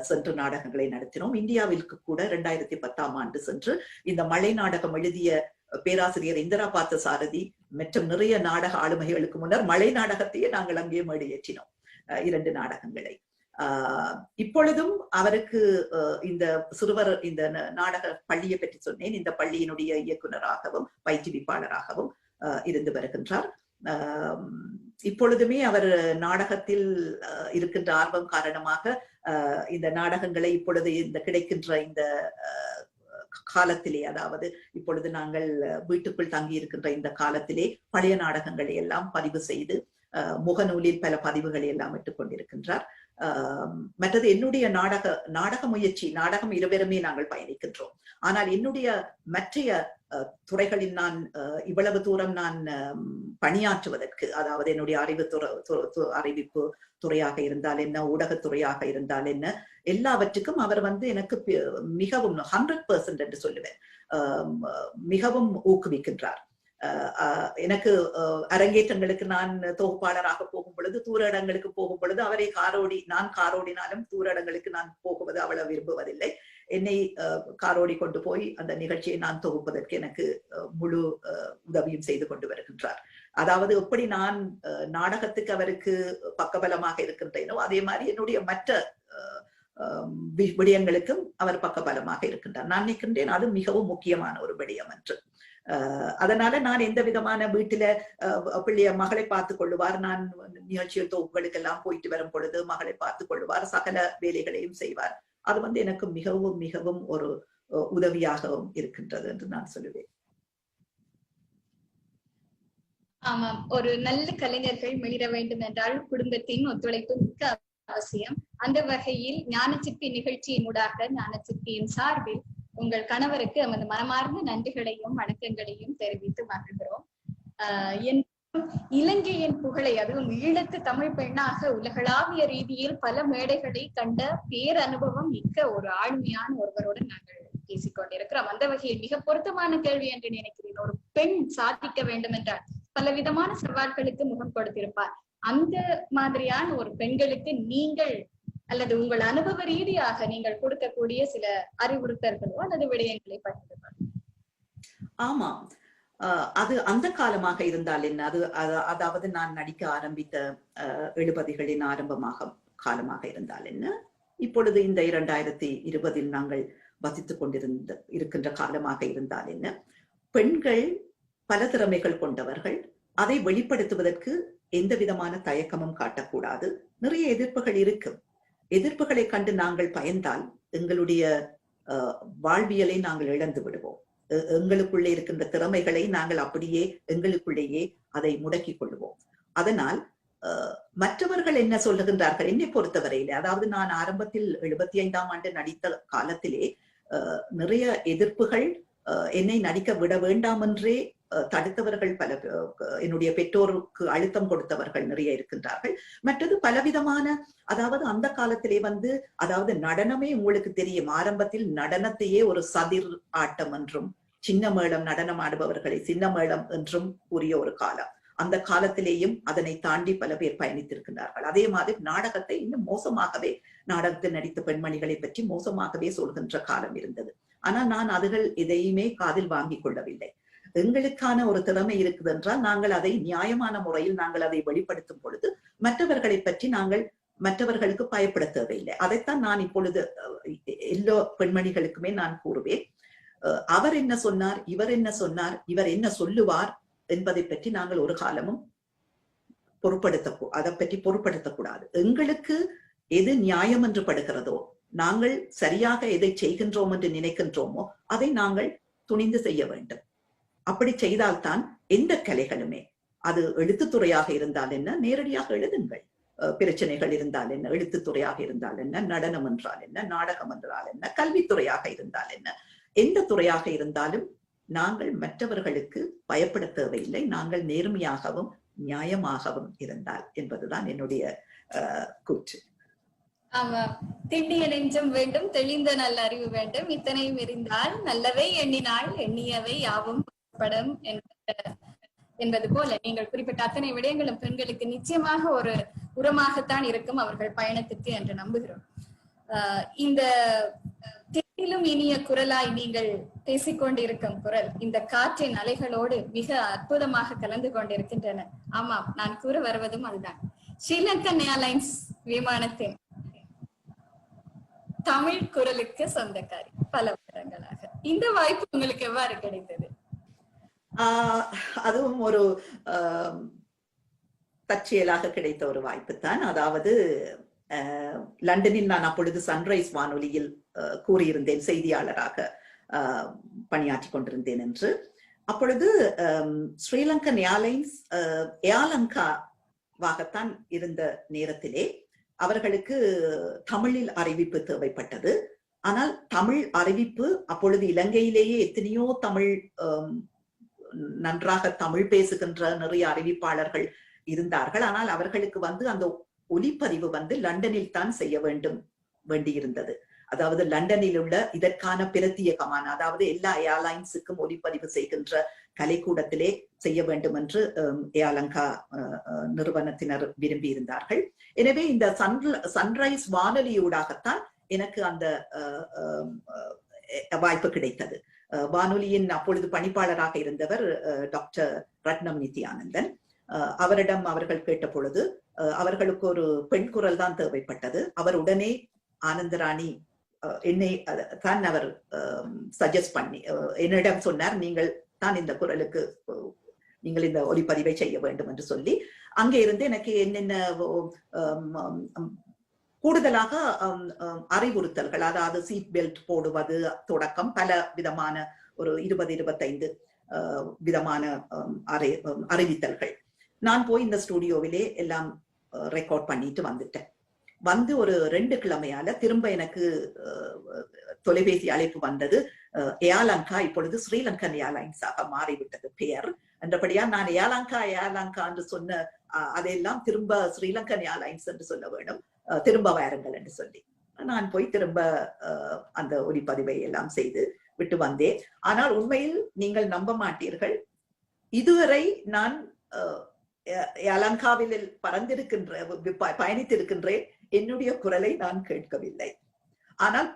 Speaker 4: சென்று நாடகங்களை நடத்தினோம். இந்தியாவிற்கு கூட 2010ஆம் ஆண்டு சென்று இந்த மழை நாடகம் எழுதிய பேராசிரியர் இந்திரா பார்த்த சாரதி மற்றும் நிறைய நாடக ஆளுமைகளுக்கு முன்னர் மழை நாடகத்தையே நாங்கள் அங்கே மேடையேற்றினோம், 2 நாடகங்களை. இப்பொழுதும் அவருக்கு இந்த சிறுவர் இந்த நாடக பள்ளியை பற்றி சொன்னேன், இந்த பள்ளியினுடைய இயக்குநராகவும் பயிற்றுவிப்பாளராகவும் இருந்து வருகின்றார். இப்பொழுதுமே அவர் நாடகத்தில் இருக்கின்ற ஆர்வம் காரணமாக இந்த நாடகங்களை இப்பொழுது இந்த கிடைக்கின்ற இந்த காலத்திலே, அதாவது இப்பொழுது நாங்கள் வீட்டுக்குள் தங்கி இருக்கின்ற இந்த காலத்திலே பழைய நாடகங்களை எல்லாம் பதிவு செய்து முகநூலில் பல பதிவுகளை எல்லாம் இட்டுக் கொண்டிருக்கின்றார். மற்றது என்னுடைய நாடக முயற்சி, நாடகம் இருவருமே நாங்கள் பயணிக்கின்றோம். ஆனால் என்னுடைய மற்றைய துறைகளில் நான் இவ்வளவு தூரம் நான் பணியாற்றுவதற்கு, அதாவது என்னுடைய அறிவிப்பு துறையாக இருந்தால் என்ன, ஊடகத்துறையாக இருந்தால் என்ன, எல்லாவற்றுக்கும் அவர் எனக்கு மிகவும் 100% என்று சொல்லுவேன், மிகவும் ஊக்குவிக்கின்றார். எனக்கு அரங்கேற்றங்களுக்கு நான் தொகுப்பாளராக போகும் பொழுது, தூர இடங்களுக்கு போகும் பொழுது அவரை நான் காரோடினாலும் தூர இடங்களுக்கு நான் போகுவது அவ்வளவு விரும்புவதில்லை. என்னை காரோடி கொண்டு போய் அந்த நிகழ்ச்சியை நான் தொகுப்பதற்கு எனக்கு முழு உதவியும் செய்து கொண்டு வருகின்றார். அதாவது எப்படி நான் நாடகத்துக்கு அவருக்கு பக்கபலமாக இருக்கின்றேனோ அதே மாதிரி என்னுடைய மற்ற விடயங்களுக்கும் அவர் பக்கபலமாக இருக்கின்றார். நான் நினைக்கின்றேன் அது மிகவும் முக்கியமான ஒரு விடயம் என்று. அதனால நான் எந்த விதமான வீட்டுல பிள்ளைய மகளை பார்த்துக் கொள்ளுவார், நான் நிகழ்ச்சிகள் தொகுப்புகளுக்கு எல்லாம் போயிட்டு வரும் பொழுது மகளை பார்த்துக் கொள்ளுவார், சகல வேலைகளையும் செய்வார். அது எனக்கு மிகவும் மிகவும் ஒரு உதவியாகவும் இருக்கின்றது என்று நான் சொல்லுவேன்.
Speaker 3: ஆமாம், ஒரு நல்ல கலைஞர்கள் மிளிர வேண்டும் என்றால் குடும்பத்தின் ஒத்துழைப்பு மிக்க அவசியம். அந்த வகையில் ஞானச்சிற்பி நிகழ்ச்சியின் ஊடாக ஞானச்சிற்பியின் சார்பில் உங்கள் கணவருக்கு நமது மனமார்ந்த நன்றிகளையும் வணக்கங்களையும் தெரிவித்து மகிழ்கிறோம். இலங்கையின் புகழை, அதுவும் ஈழத்து தமிழ் பெண்ணாக உலகளாவிய ரீதியில் பல மேடைகளை கண்ட பேரனுபவம் மிக்க ஒரு ஆளுமையான ஒருவரோடு நாங்கள் பேசிக்கொண்டிருக்கிறோம். அந்த வகையில் மிக பொருத்தமான கேள்வி என்று நினைக்கிறேன். ஒரு பெண் சாதிக்க வேண்டும் என்றால் பல விதமான சவால்களுக்கு முகம் கொடுத்திருப்பார். அந்த மாதிரியான ஒரு பெண்களுக்கு நீங்கள் அல்லது உங்கள் அனுபவ ரீதியாக நீங்கள் கொடுக்கக்கூடிய சில அறிவுறுத்தல்களோ அல்லது விடயங்களை பகிர்ந்து.
Speaker 4: ஆமாம், அது அந்த காலமாக இருந்தால் என்ன, அதாவது நான் நடிக்க ஆரம்பித்த 70களின் ஆரம்பமாக காலமாக இருந்தால் என்ன, இப்பொழுது இந்த 2020 நாங்கள் வசித்துக் இருக்கின்ற காலமாக இருந்தால் என்ன, பெண்கள் பல திறமைகள் கொண்டவர்கள். அதை வெளிப்படுத்துவதற்கு எந்த விதமான தயக்கமும் காட்டக்கூடாது. நிறைய எதிர்ப்புகள் இருக்கும். எதிர்ப்புகளை கண்டு நாங்கள் பயந்தால் எங்களுடைய வாழ்வியலை நாங்கள் இழந்து விடுவோம். எங்களுக்குள்ளே இருக்கின்ற திறமைகளை நாங்கள் அப்படியே எங்களுக்குள்ளேயே அதை முடக்கிக் கொள்வோம். அதனால் மற்றவர்கள் என்ன சொல்லுகின்றார்கள் என்னை பொறுத்தவரையிலே, அதாவது நான் ஆரம்பத்தில் 75ஆம் ஆண்டு நடித்த காலத்திலே நிறைய எதிர்ப்புகள், என்னை நடிக்க விட வேண்டாம் என்றே தடுத்தவர்கள் பல, என்னுடைய பெற்றோருக்கு அழுத்தம் கொடுத்தவர்கள் நிறைய இருக்கின்றார்கள். மற்றது பலவிதமான, அதாவது அந்த காலத்திலே அதாவது நடனமே உங்களுக்கு தெரியும், ஆரம்பத்தில் நடனத்தையே ஒரு சதிர் ஆட்டம் என்றும் சின்ன மேளம் நடனம் ஆடுபவர்களை சின்ன மேளம் என்றும் கூறிய ஒரு காலம். அந்த காலத்திலேயும் அதனை தாண்டி பல பேர் பயணித்திருக்கிறார்கள். அதே மாதிரி நாடகத்தை இன்னும் மோசமாகவே, நாடகத்தில் நடித்த பெண்மணிகளை பற்றி மோசமாகவே சொல்கின்ற காலம் இருந்தது. ஆனா நான் அதுகள் எதையுமே காதில் வாங்கிக் கொள்ளவில்லை. எங்களுக்கான ஒரு திறமை இருக்குது என்றால் நாங்கள் அதை நியாயமான முறையில் நாங்கள் அதை வெளிப்படுத்தும் பொழுது மற்றவர்களை பற்றி நாங்கள் மற்றவர்களுக்கு பயப்பட தேவையில்லை. அதைத்தான் நான் இப்பொழுது எல்லா பெண்மணிகளுக்குமே நான் கூறுவேன். அவர் என்ன சொன்னார், இவர் என்ன சொன்னார், இவர் என்ன சொல்லுவார் என்பதை பற்றி நாங்கள் ஒரு காலமும் அதை பற்றி பொருட்படுத்தக்கூடாது. எங்களுக்கு எது நியாயம் என்று படுகிறதோ, நாங்கள் சரியாக எதை செய்கின்றோம் என்று நினைக்கின்றோமோ அதை நாங்கள் துணிந்து செய்ய வேண்டும். அப்படி செய்தால்தான் எந்த கலைகளுமே, அது எழுத்துத்துறையாக இருந்தால் என்ன, நேரடியாக எழுதுங்கள். பிரச்சனைகள் இருந்தால் என்ன, எழுத்துத்துறையாக இருந்தால் என்ன, நடனம் என்றால் என்ன, நாடகம் என்றால் என்ன, கல்வித்துறையாக இருந்தால் என்ன, எந்த துறையாக இருந்தாலும் நாங்கள் மற்றவர்களுக்கு பயப்பட தேவையில்லை. நாங்கள் நேர்மையாகவும் நியாயமாகவும் இருந்தால் என்பதுதான் என்னுடைய கூற்று.
Speaker 3: ஆமா, திண்ணிய நெஞ்சம் வேண்டும், தெளிந்த நல்ல அறிவு வேண்டும், இத்தனையும் இருந்தால் நல்லவை எண்ணினால் எண்ணியவை யாவும் படம் என்பது போல நீங்கள் குறிப்பிட்ட அத்தனை விடயங்களும் பெண்களுக்கு நிச்சயமாக ஒரு உரமாகத்தான் இருக்கும் அவர்கள் பயணத்திற்கு என்று நம்புகிறோம். இந்த தேனிலும் இனிய குரலாய் நீங்கள் பேசிக்கொண்டிருக்கும் குரல் இந்த காற்றின் அலைகளோடு மிக அற்புதமாக கலந்து கொண்டிருக்கின்றன. ஆமாம், நான் கூற வருவதும் அதுதான். ஸ்ரீலங்கன் ஏர்லைன்ஸ் விமானத்தின் தமிழ் குரலுக்கு சொந்தக்காரி பல வருடங்களாக. இந்த வாய்ப்பு உங்களுக்கு எவ்வாறு கிடைத்தது?
Speaker 4: அதுவும் ஒரு தற்செயலாக கிடைத்த ஒரு வாய்ப்பு தான். அதாவது லண்டனில் நான் அப்பொழுது சன்ரைஸ் வானொலியில் கூறியிருந்தேன், செய்தியாளராக பணியாற்றி கொண்டிருந்தேன் என்று. அப்பொழுது ஸ்ரீலங்கன் ஏர்லைன்ஸ் ஏர்லங்காவாகத்தான் இருந்த நேரத்திலே அவர்களுக்கு தமிழில் அறிவிப்பு தேவைப்பட்டது. ஆனால் தமிழ் அறிவிப்பு அப்பொழுது இலங்கையிலேயே எத்தனையோ தமிழ் நன்றாக தமிழ் பேசுகின்ற நிறைய அறிவிப்பாளர்கள் இருந்தார்கள். ஆனால் அவர்களுக்கு அந்த ஒலிப்பதிவு லண்டனில் தான் செய்ய வேண்டியிருந்தது. அதாவது லண்டனில் உள்ள இதற்கான பிரத்தியேகமான, அதாவது எல்லா ஏர்லைன்ஸுக்கும் ஒலிப்பதிவு செய்கின்ற கலைக்கூடத்திலே செய்ய வேண்டும் என்று ஏலங்கா நிறுவனத்தினர் விரும்பி இருந்தார்கள். எனவே இந்த சன்ரைஸ் வானொலியூடாகத்தான் எனக்கு அந்த வாய்ப்பு கிடைத்தது. வானொலியின் அப்பொழுது பணிப்பாளராக இருந்தவர் டாக்டர் ரத்னம் நித்யானந்தன். அவரிடம் அவர்கள் கேட்ட பொழுது அவர்களுக்கு ஒரு பெண் குரல் தான் தேவைப்பட்டது. அவர் உடனே ஆனந்தராணி என்னை தான் அவர் சஜஸ்ட் பண்ணி என்னிடம் சொன்னார், நீங்கள் தான் இந்த குரலுக்கு நீங்கள் இந்த ஒலிப்பதிவை செய்ய வேண்டும் என்று சொல்லி, அங்கே இருந்து எனக்கு என்னென்ன கூடுதலாக அறிவுறுத்தல்கள், அதாவது சீட் பெல்ட் போடுவது தொடக்கம் பல விதமான ஒரு 20-25 விதமான அறிவித்தல்கள். நான் போய் இந்த ஸ்டுடியோவிலே எல்லாம் ரெக்கார்ட் பண்ணிட்டு வந்துட்டேன். ஒரு 2 கிழமையால திரும்ப எனக்கு தொலைபேசி அழைப்பு வந்தது. ஏலங்கா இப்பொழுது ஸ்ரீலங்கன் ஏர்லைன்ஸாக மாறிவிட்டது பெயர். என்றபடியா நான் ஏலங்கா என்று சொன்ன அதையெல்லாம் திரும்ப ஸ்ரீலங்கன் ஏர்லைன்ஸ் என்று சொல்ல வேண்டும், திரும்ப வாருங்கள் என்று சொல்லி நான் போய் திரும்ப அந்த ஒலிப்பதிவை எல்லாம் செய்து விட்டு வந்தேன். ஆனால் உண்மையில் நீங்கள் நம்ப மாட்டீர்கள், இதுவரை நான் ஏலங்காவில் பயணித்திருக்கின்றேன், என்னுடைய குரலை நான் கேட்கவில்லை. ஆனால்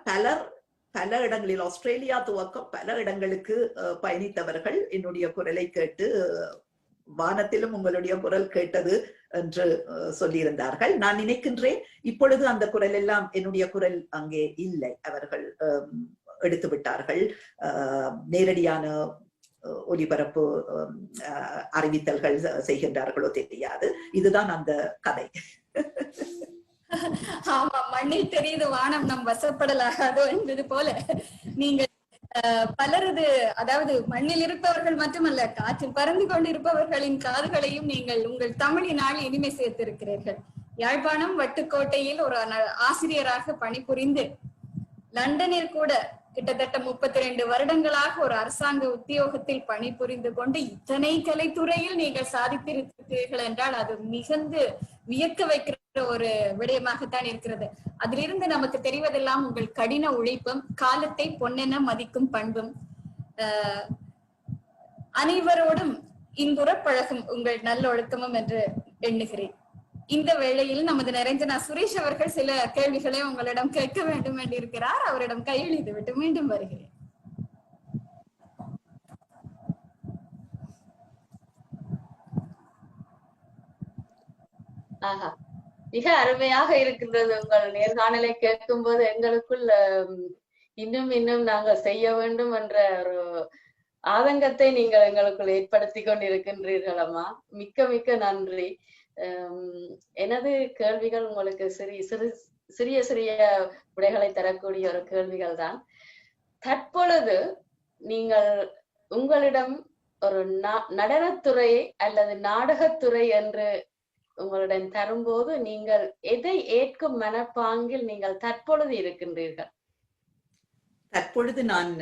Speaker 4: பல இடங்களில், ஆஸ்திரேலியா துவக்கம் பல இடங்களுக்கு பயணித்தவர்கள் என்னுடைய குரலை கேட்டு வானத்திலும் உங்களுடைய குரல் கேட்டது என்று சொல்லியிருந்தார்கள். நான் நினைக்கின்றேன் இப்பொழுது அந்த குரல் எல்லாம், என்னுடைய குரல் அங்கே இல்லை, அவர்கள் எடுத்து விட்டார்கள். நேரடியான ஒலிபரப்பு அறிவித்தல்கள் செய்கின்றார்களோ தெரியாது. இதுதான் அந்த கதை.
Speaker 3: ஆமா, மண்ணில் தெரியுது வானம் நம் வசப்படலாகாதோ என்பது போல நீங்கள் பலரது, அதாவது மண்ணில் இருப்பவர்கள் மட்டுமல்ல, காற்றில் பறந்து கொண்டிருப்பவர்களின் காதுகளையும் நீங்கள் உங்கள் தமிழினால் இனிமை சேர்த்திருக்கிறீர்கள். யாழ்ப்பாணம் வட்டுக்கோட்டையில் ஒரு ஆசிரியராக பணிபுரிந்து லண்டனில் கூட கிட்டத்தட்ட 32 வருடங்களாக ஒரு அரசாங்க உத்தியோகத்தில் பணிபுரிந்து கொண்டு இத்தனை கலைத்துறையில் நீங்கள் சாதித்திருக்கிறீர்கள் என்றால் அது மிகுந்து வியக்க வைக்கிற ஒரு விடயமாகத்தான் இருக்கிறது. அதிலிருந்து நமக்கு தெரிவதெல்லாம் உங்கள் கடின உழைப்பும், காலத்தை பொன்னென மதிக்கும் பண்பும், அனைவரோடும் இன்புற பழகும் உங்கள் நல்லொழுக்கமும் என்று எண்ணுகிறேன். இந்த வேளையில் நமது நிரஞ்சனா சுரேஷ் அவர்கள் சில கேள்விகளை உங்களிடம் கேட்க வேண்டும் என்று இருக்கிறார். அவரிடம் கையெழுத்து விட்டு மீண்டும் வருகிறேன்.
Speaker 2: ஆஹா, மிக அருமையாக இருக்கின்றது. உங்கள் நேர்காணலை கேட்கும் போது எங்களுக்குள் இன்னும் நாங்கள் செய்ய வேண்டும் என்ற ஒரு ஆதங்கத்தை நீங்கள் எங்களுக்குள் ஏற்படுத்தி கொண்டிருக்கின்றீர்கள் அம்மா. மிக்க மிக்க நன்றி. எனது கேள்விகள் உங்களுக்கு சிறிய விடைகளை தரக்கூடிய ஒரு கேள்விகள் தான். தற்பொழுது நீங்கள் உங்களிடம் ஒரு நடனத்துறை அல்லது நாடகத்துறை என்று உங்களிடம் தரும்போது நீங்கள் எதை ஏற்கும் மனப்பாங்கில் நீங்கள் தற்பொழுது இருக்கின்றீர்கள்?
Speaker 4: தற்பொழுது நான்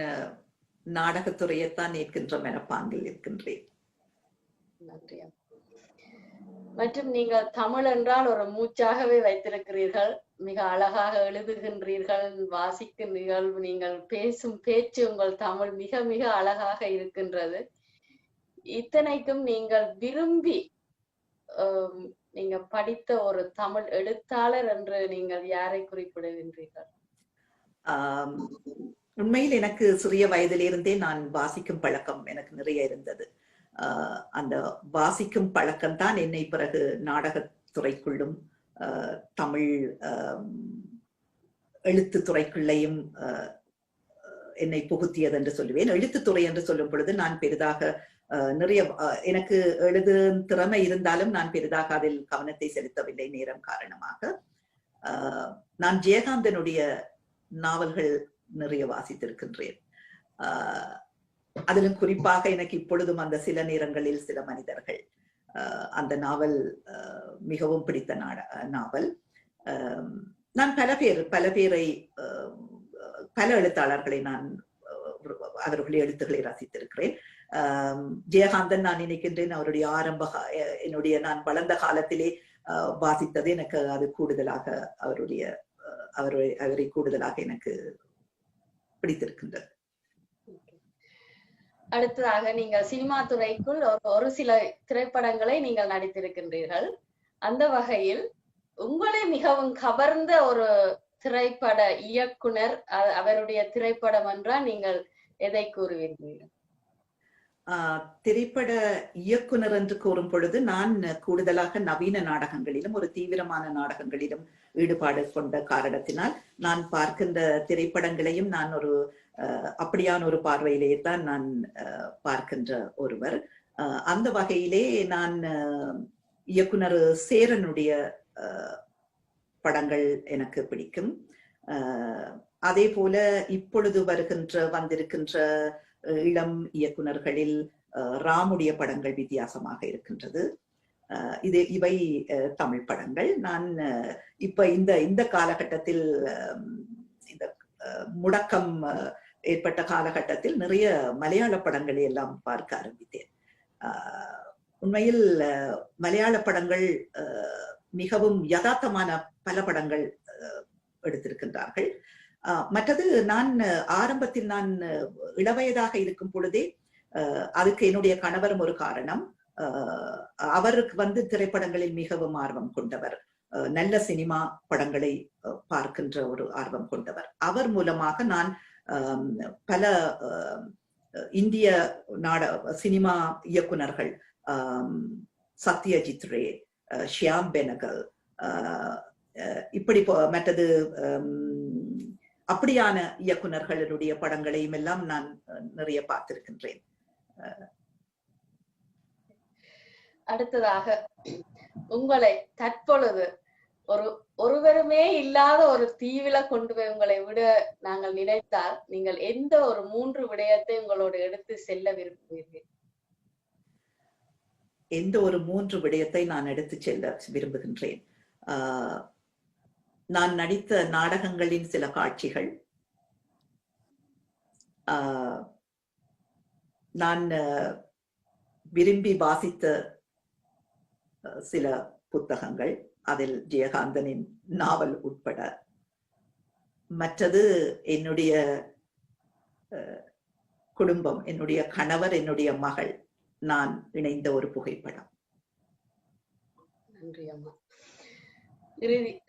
Speaker 4: நாடகத்துறையைத்தான் ஏற்கின்ற மனப்பாங்கில் இருக்கின்றேன்.
Speaker 2: நன்றி. மற்றும் நீங்கள் தமிழ் என்றால் ஒரு மூச்சாகவே வைத்திருக்கிறீர்கள். மிக அழகாக எழுதுகின்றீர்கள், வாசிக்கின்றீர்கள். நீங்கள் பேசும் பேச்சு, உங்கள் தமிழ் மிக மிக அழகாக இருக்கின்றது. இத்தனைக்கும் நீங்கள் விரும்பி நீங்க படித்த ஒரு தமிழ் எழுத்தாளர் என்று நீங்கள் யாரை குறிப்பிடுகின்றீர்கள்?
Speaker 4: உண்மையில் எனக்கு சிறிய வயதிலிருந்தே நான் வாசிக்கும் பழக்கம் எனக்கு நிறைய இருந்தது. அந்த வாசிக்கும் பழக்கம் தான் என்னை பிறகு நாடகத்துறைக்குள்ளும் தமிழ் எழுத்துத்துறைக்குள்ளேயும் என்னை புகுத்தியது என்று சொல்லுவேன். எழுத்துத்துறை என்று சொல்லும் பொழுது நான் பெரிதாக நிறைய எனக்கு எழுது திறமை இருந்தாலும் நான் பெரிதாக அதில் கவனத்தை செலுத்தவில்லை நேரம் காரணமாக. நான் ஜெயகாந்தனுடைய நாவல்கள் நிறைய வாசித்திருக்கின்றேன். அதிலும் குறிப்பாக எனக்கு இப்பொழுதும் அந்த சில நேரங்களில் சில மனிதர்கள் அந்த நாவல் மிகவும் பிடித்த நாவல். நான் பல பேரை பல எழுத்தாளர்களை நான் அவர்களுடைய எழுத்துக்களை ரசித்திருக்கிறேன். ஜெயகாந்தன் நான் நினைக்கின்றேன் அவருடைய என்னுடைய நான் வளர்ந்த காலத்திலே வாசித்தது எனக்கு அது கூடுதலாக அவரை கூடுதலாக எனக்கு பிடித்திருக்கின்றது.
Speaker 2: அடுத்ததாக நீங்கள் சினிமா துறைக்குள் ஒரு சில திரைப்படங்களை நீங்கள் நடித்திருக்கின்றீர்கள். அந்த வகையில் உங்களை மிகவும் கவர்ந்த ஒரு திரைப்பட இயக்குனர் அவருடைய திரைப்படம் என்றால் நீங்கள் எதை கூறுவீர்கள்?
Speaker 4: திரைப்பட இயக்குனர் என்று கூறும் பொழுது நான் கூடுதலாக நவீன நாடகங்களிலும் ஒரு தீவிரமான நாடகங்களிலும் ஈடுபாடு கொண்ட காரணத்தினால் நான் பார்க்கின்ற திரைப்படங்களையும் நான் ஒரு அப்படியான ஒரு பார்வையிலேயே தான் நான் பார்க்கின்ற ஒருவர். அந்த வகையிலே நான் இயக்குனர் சேரனுடைய படங்கள் எனக்கு பிடிக்கும். அதே போல இப்பொழுது வந்திருக்கின்ற இளம் இயக்குனர்களில் ராமுடைய படங்கள் வித்தியாசமாக இருக்கின்றது. இவை தமிழ் படங்கள். நான் இப்ப இந்த காலகட்டத்தில் இந்த முடக்கம் ஏற்பட்ட காலகட்டத்தில் நிறைய மலையாள படங்களை எல்லாம் பார்க்க ஆரம்பித்தேன். உண்மையில் மலையாள படங்கள் மிகவும் யதார்த்தமான பல படங்கள் எடுத்திருக்கின்றார்கள். மற்றது நான் ஆரம்பத்தில் நான் இளவயதாக இருக்கும் பொழுதே அதுக்கு என்னுடைய கணவரும் ஒரு காரணம். அவருக்கு திரைப்படங்களில் மிகவும் ஆர்வம் கொண்டவர், நல்ல சினிமா படங்களை பார்க்கின்ற ஒரு ஆர்வம் கொண்டவர். அவர் மூலமாக நான் பல இந்திய சினிமா இயக்குனர்கள், சத்யஜித் ரே, ஷியாம் பெனகல், இப்படி மற்றது அப்படியான இயக்குனர்களுடைய படங்களையும் எல்லாம் நான் நிறைய பார்த்திருக்கின்றேன்.
Speaker 2: அடுத்ததாக உங்களை தற்பொழுது ஒருவருமே இல்லாத ஒரு தீவில கொண்டு போய் உங்களை விட நாங்கள் நினைத்தால் நீங்கள் எந்த ஒரு 3 விடயத்தை உங்களோட எடுத்து செல்ல விரும்புவீர்கள்?
Speaker 4: எந்த ஒரு 3 விடயத்தை நான் எடுத்து செல்ல விரும்புகின்றேன்? நான் நடித்த நாடகங்களின் சில காட்சிகள், நான் விரும்பி வாசித்த சில புத்தகங்கள், அதில் ஜெயகாந்தனின் நாவல் உட்பட. மற்றது என்னுடைய குடும்பம், என்னுடைய கணவர், என்னுடைய மகள், நான் இணைந்த ஒரு புகைப்படம்.
Speaker 2: நன்றி அம்மா.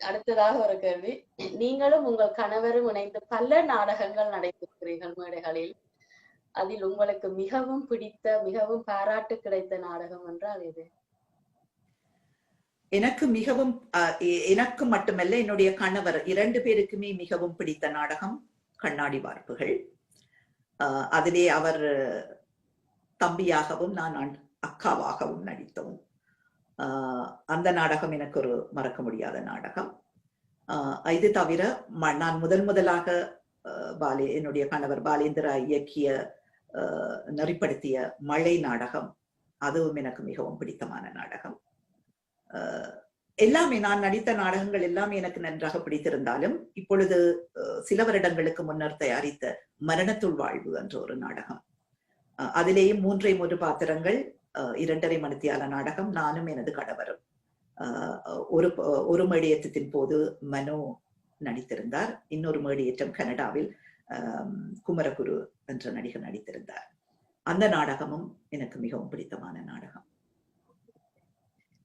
Speaker 2: அடுத்ததாக ஒரு கேள்வி. நீங்களும் உங்கள் கணவரும் இணைந்து பல நாடகங்கள் நடைபெறுகிறீர்கள் மேடைகளில். அதில் உங்களுக்கு மிகவும் பிடித்த, மிகவும் பாராட்டு கிடைத்த நாடகம் என்றால் எது?
Speaker 4: எனக்கு மட்டுமல்ல, என்னுடைய கணவர் 2 பேருக்குமே மிகவும் பிடித்த நாடகம் கண்ணாடி வார்ப்புகள். அதிலே அவர் தம்பியாகவும் நான் அக்காவாகவும் நடித்தோம். அந்த நாடகம் எனக்கு ஒரு மறக்க முடியாத நாடகம். இது தவிர நான் முதலாக என்னுடைய கணவர் பாலேந்திரா இயக்கிய நெறிப்படுத்திய மழை நாடகம், அதுவும் எனக்கு மிகவும் பிடித்தமான நாடகம். எல்லாமே நான் நடித்த நாடகங்கள் எல்லாமே எனக்கு நன்றாக பிடித்திருந்தாலும் இப்பொழுது சில வருடங்களுக்கு முன்னர் தயாரித்த மரணத்துள் வாழ்வு என்ற ஒரு நாடகம், அதிலேயும் 3 பாத்திரங்கள், 2.5 மணித்தியால நாடகம். நானும் எனது கணவரும் ஒரு மேடையேற்றத்தின் போது மனோ நடித்திருந்தார். இன்னொரு மேடையேற்றம் கனடாவில் குமரகுரு என்ற நடிகர் நடித்திருந்தார். அந்த நாடகமும் எனக்கு மிகவும் பிடித்தமான நாடகம்.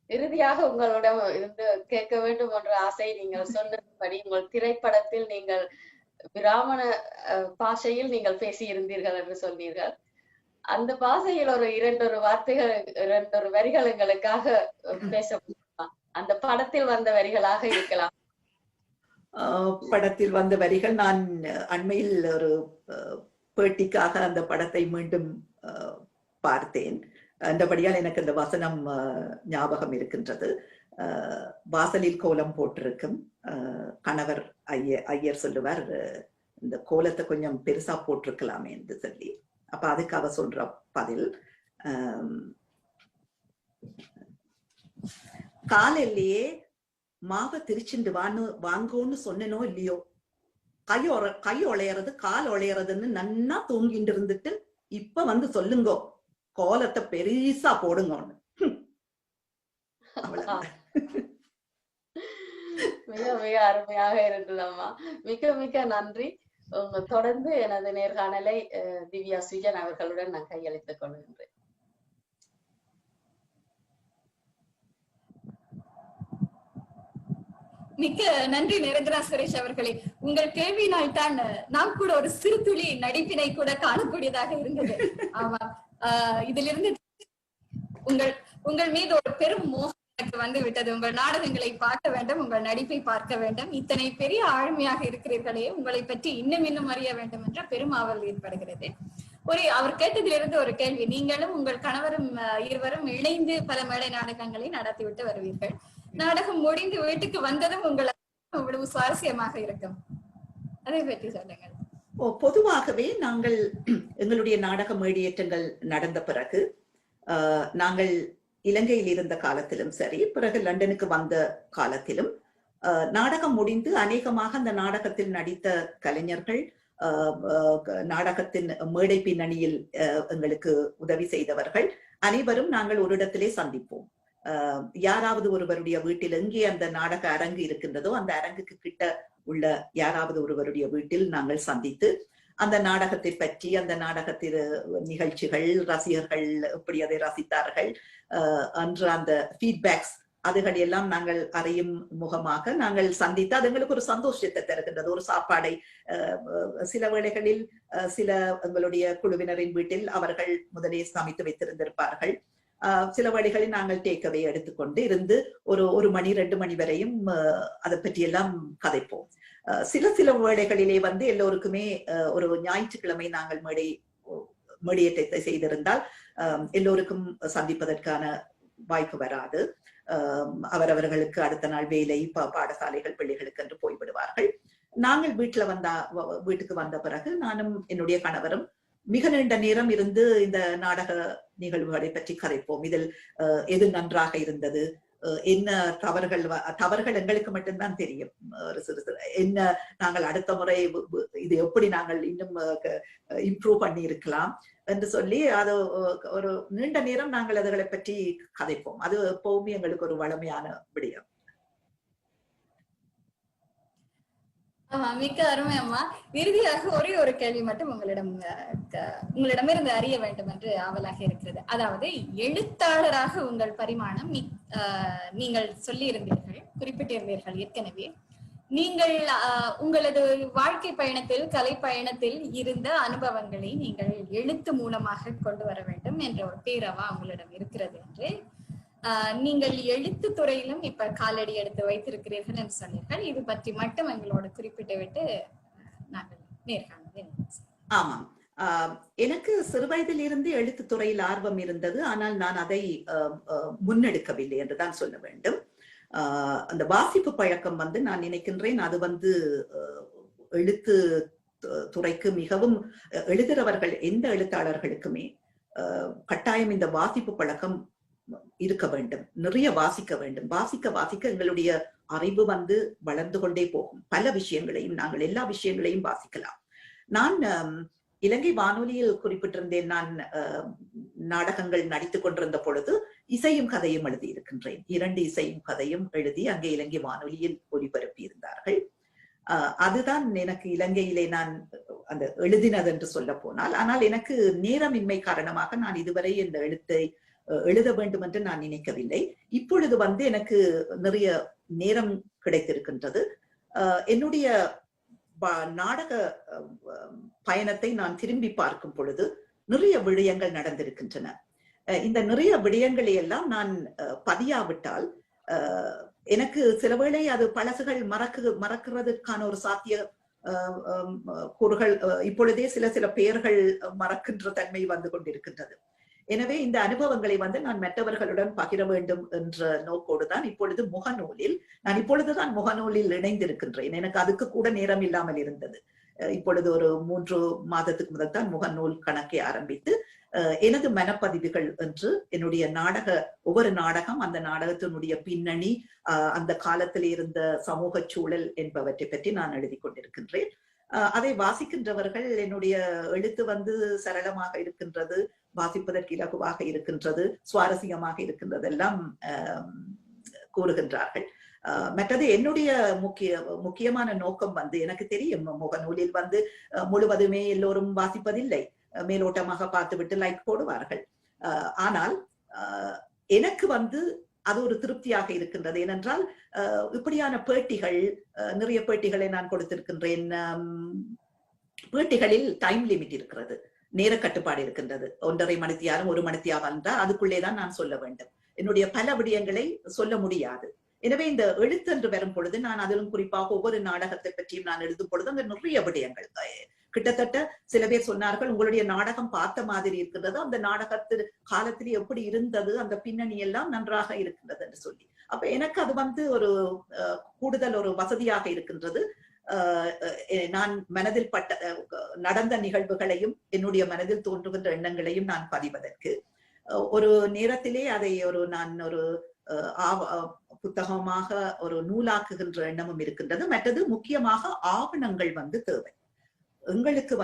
Speaker 2: இறுதியாக உங்களிடம் இருந்து கேட்க வேண்டும் என்ற ஆசை. நீங்கள் சொன்னபடி உங்கள் திரைப்படத்தில் நீங்கள் பிராமண பாஷையில் நீங்கள் பேசியிருந்தீர்கள் என்று சொன்னீர்கள். அந்த பாஷையில் ஒரு 2 வார்த்தைகள், 2 வரிகள் எங்களுக்காக பேச முடியுமா? அந்த படத்தில் வந்த வரிகளாக இருக்கலாம்.
Speaker 4: படத்தில் வந்த வரிகள், நான் அண்மையில் ஒரு பேட்டிக்காக அந்த படத்தை மீண்டும் பார்த்தேன். அந்தபடியால் எனக்கு அந்த வசனம் ஞாபகம் இருக்கின்றது. வாசலில் கோலம் போட்டிருக்கும் கணவர் ஐயர் சொல்லுவார், இந்த கோலத்தை கொஞ்சம் பெருசா போட்டிருக்கலாமே என்று சொல்லி. அப்ப அதுக்கு அவ சொல்ற பதில், காலையிலேயே மாவை திரிச்சுண்டு வாங்கோன்னு சொன்னனோ இல்லையோ, கை உளையறது கால் உளையறதுன்னு நன்னா தூங்கிட்டு இருந்துட்டு இப்ப வந்து சொல்லுங்கோ கோலத்தை பெரிசா போடுங்கன்னு.
Speaker 2: மிக மிக அருமையாக இருந்ததம்மா. மிக மிக நன்றி. தொடர்ந்து எனது நேர்காணலை திவ்யா சுஜன் அவர்களுடன் நான் கையளித்துக் கொள்கின்றேன்.
Speaker 3: மிக்க நன்றி நிரஞ்சனா சுரேஷ் அவர்களே. உங்கள் கேள்வியினால் தான் நாம் கூட ஒரு சிறு துளி நடிப்பினை கூட காணக்கூடியதாக இருந்தது. ஆமா, இதிலிருந்து உங்கள் மீது ஒரு பெரும் மோகம் எனக்கு வந்து விட்டது. உங்கள் நாடகங்களை பார்க்க வேண்டும், உங்கள் நடிப்பை பார்க்க வேண்டும். இத்தனை பெரிய ஆளுமையாக இருக்கிறீர்களே, உங்களை பற்றி இன்னும் அறிய வேண்டும் என்ற பெரும் ஆவல் ஏற்படுகிறது. அவர் கேட்டதிலிருந்து ஒரு கேள்வி. நீங்களும் உங்கள் கணவரும் இருவரும் இணைந்து பல மேடை நாடகங்களை நடத்திவிட்டு வருவீர்கள். நாடகம் முடிந்து வீட்டுக்கு வந்ததும் உங்களுக்கு சுவாரஸ்யமாக இருக்கும். அதை பற்றி சொல்லுங்கள்.
Speaker 4: பொதுவாகவே நாங்கள் எங்களுடைய நாடக மேடியேற்றங்கள் நடந்த பிறகு, நாங்கள் இலங்கையில் இருந்த காலத்திலும் சரி, பிறகு லண்டனுக்கு வந்த காலத்திலும், நாடகம் முடிந்து அநேகமாக அந்த நாடகத்தில் நடித்த கலைஞர்கள், நாடகத்தின் மேடை பின்னணியில் எங்களுக்கு உதவி செய்தவர்கள் அனைவரும் நாங்கள் ஒரு இடத்திலே சந்திப்போம். யாராவது ஒருவருடைய வீட்டில் எங்கே அந்த நாடக அரங்கு இருக்கின்றதோ அந்த அரங்குக்கு கிட்ட உள்ள யாராவது ஒருவருடைய வீட்டில் நாங்கள் சந்தித்து அந்த நாடகத்தை பற்றி, அந்த நாடகத்தின் நிகழ்ச்சிகள், ரசிகர்கள் எப்படி அதை ரசித்தார்கள் என்ற அந்த ஃபீட்பேக்ஸ் அதுகள் எல்லாம் நாங்கள் அறியும் முகமாக நாங்கள் சந்தித்து அது எங்களுக்கு ஒரு சந்தோஷத்தை தருகின்றது. ஒரு சாப்பாடை சில வேளைகளில் சில எங்களுடைய குழுவினரின் வீட்டில் அவர்கள் முதலே சமைத்து வைத்திருந்திருப்பார்கள். சில வேளைகளில் நாங்கள் டேக்அவே எடுத்துக்கொண்டு இருந்து ஒரு மணி 2 மணி வரையும் அதை பற்றி எல்லாம் கதைப்போம். சில வேளைகளிலே வந்து எல்லோருக்குமே ஒரு ஞாயிற்றுக்கிழமை நாங்கள் மேடியேற்றத்தை செய்திருந்தால் எல்லோருக்கும் சந்திப்பதற்கான வாய்ப்பு வராது. அவரவர்களுக்கு அடுத்த நாள் வேலை, பாடசாலைகள், பிள்ளைகளுக்கு என்று போய்விடுவார்கள். நாங்கள் வீட்டுக்கு வந்த பிறகு நானும் என்னுடைய கணவரும் மிக நீண்ட நேரம் இருந்து இந்த நாடக நிகழ்வுகளை பற்றி கதைப்போம். இதில் எது நன்றாக இருந்தது, என்ன தவறுகள் எங்களுக்கு மட்டும்தான் தெரியும். என்ன நாங்கள் அடுத்த முறை இது எப்படி நாங்கள் இன்னும் இம்ப்ரூவ் பண்ணி இருக்கலாம் என்று சொல்லி அது ஒரு நீண்ட நேரம் நாங்கள் அதுகளை பற்றி கதைப்போம். அது எப்பவுமே எங்களுக்கு ஒரு வளமையான விடயம்.
Speaker 3: மிக்க அருமை அம்மா. இறுதியாக ஒரே ஒரு கேள்வி மட்டும் உங்களிடமிருந்து அறிய வேண்டும் என்று ஆவலாக இருக்கிறது. அதாவது எழுத்தாளராக உங்கள் பரிமாணம் நீங்கள் சொல்லி இருந்தீர்கள், குறிப்பிட்டிருந்தீர்கள் ஏற்கனவே. நீங்கள் உங்களது வாழ்க்கை பயணத்தில், கலை பயணத்தில் இருந்த அனுபவங்களை நீங்கள் எழுத்து மூலமாக கொண்டு வர வேண்டும் என்ற ஒரு பேரவா உங்களிடம் இருக்கிறது என்று நீங்கள் எழுத்து துறையிலும் இப்ப காலடி எடுத்து வைத்திருக்கிறீர்கள் என்று சொன்னீர்கள். இது பற்றி மட்டும் எங்களோட குறிப்பிட்டு விட்டு நாங்கள் நேர்காணல்.
Speaker 4: ஆமாம், எனக்கு சிறுவயதில் இருந்து எழுத்து துறையில் ஆர்வம் இருந்தது. ஆனால் நான் அதை முன்னெடுக்கவில்லை என்றுதான் சொல்ல வேண்டும். அந்த வாசிப்பு பழக்கம் வந்து நான் நினைக்கின்றேன் அது வந்து எழுத்து துறைக்கு மிகவும், எழுதுறவர்கள் எந்த எழுத்தாளர்களுக்குமே கட்டாயம் இந்த வாசிப்பு பழக்கம் இருக்க வேண்டும். நிறைய வாசிக்க வேண்டும். வாசிக்க எங்களுடைய அறிவு வந்து வளர்ந்து கொண்டே போகும். பல விஷயங்களையும் நாங்கள் எல்லா விஷயங்களையும் வாசிக்கலாம். நான் இலங்கை வானொலியில் குறிப்பிட்டிருந்தேன், நான் நாடகங்கள் நடித்துக் கொண்டிருந்த பொழுது இசையும் கதையும் எழுதி இருக்கின்றேன். 2 இசையும் கதையும் எழுதி அங்கே இலங்கை வானொலியில் ஒலிபரப்பி இருந்தார்கள். அதுதான் எனக்கு இலங்கையிலே நான் அந்த எழுதினது என்று சொல்ல போனால். ஆனால் எனக்கு நேரமின்மை காரணமாக நான் இதுவரை இந்த எழுத்தை எழுத வேண்டும் என்று நான் நினைக்கவில்லை. இப்பொழுது வந்து எனக்கு நிறைய நேரம் கிடைத்திருக்கின்றது. என்னுடைய நாடக பயணத்தை நான் திரும்பி பார்க்கும் பொழுது நிறைய விடயங்கள் நடந்திருக்கின்றன. இந்த நிறைய விடயங்களை எல்லாம் நான் பதியாவிட்டால் எனக்கு சில வேளை அது பழசுகள் மறக்கிறதுக்கான ஒரு சாத்திய கூறுகள் இப்பொழுதே சில பெயர்கள் மறக்கின்ற தன்மை வந்து கொண்டிருக்கின்றது. எனவே இந்த அனுபவங்களை வந்து நான் மற்றவர்களுடன் பகிர வேண்டும் என்ற நோக்கோடுதான் இப்பொழுதுதான் முகநூலில் இணைந்திருக்கின்றேன். எனக்கு அதுக்கு கூட நேரம் இல்லாமல் இருந்தது. இப்பொழுது ஒரு 3 மாதத்துக்கு முதல் தான் முகநூல் கணக்கை ஆரம்பித்து எனது மனப்பதிவுகள் என்று என்னுடைய ஒவ்வொரு நாடகம், அந்த நாடகத்தினுடைய பின்னணி, அந்த காலத்தில் இருந்த சமூக சூழல் என்பவற்றை பற்றி நான் எழுதி கொண்டிருக்கின்றேன். அதை வாசிக்கின்றவர்கள் என்னுடைய எழுத்து சரளமாக இருக்கின்றது, வாசிப்பதற்கு இலகுவாக இருக்கின்றது, சுவாரஸ்யமாக இருக்கின்றதெல்லாம் கூறுகின்றார்கள். மற்றது என்னுடைய முக்கியமான நோக்கம் எனக்கு தெரியும், முகநூலில் முழுவதுமே எல்லோரும் வாசிப்பதில்லை, மேலோட்டமாக பார்த்துவிட்டு லைக் போடுவார்கள். ஆனால் எனக்கு அது ஒரு திருப்தியாக இருக்கின்றது. ஏனென்றால் இப்படியான பேட்டிகள், நிறைய பேட்டிகளை நான் கொடுத்திருக்கின்றேன். பேட்டிகளில் டைம் லிமிட் இருக்கிறது, நேர கட்டுப்பாடு இருக்கின்றது. 1.5 மணித்தியாலும் 1 மணித்தியாலும் என்றால் அதுக்குள்ளேதான் நான் சொல்ல வேண்டும். என்னுடைய பல விடயங்களை சொல்ல முடியாது. எனவே இந்த எழுத்து என்று வரும் பொழுது நான் அதிலும் குறிப்பாக ஒவ்வொரு நாடகத்தை பற்றியும் நான் எழுதும் பொழுது அங்க நிறைய விடயங்கள், கிட்டத்தட்ட சில பேர் சொன்னார்கள், உங்களுடைய நாடகம் பார்த்த மாதிரி இருக்கின்றது, அந்த நாடகத்து காலத்திலே எப்படி இருந்தது, அந்த பின்னணி எல்லாம் நன்றாக இருக்கின்றது என்று சொல்லி. அப்ப எனக்கு அது ஒரு கூடுதல் ஒரு வசதியாக இருக்கின்றது. நான் மனதில் நடந்த நிகழ்வுகளையும் என்னுடைய மனதில் தோன்றுகின்ற எண்ணங்களையும் நான் பதிவதற்கு ஒரு நேரத்திலே அதை நான் ஒரு புத்தகமாக ஒரு நூலாக்குகின்ற எண்ணமும் இருக்கின்றது. மற்றது முக்கியமாக ஆவணங்கள் தேவை. எங்களுக்கு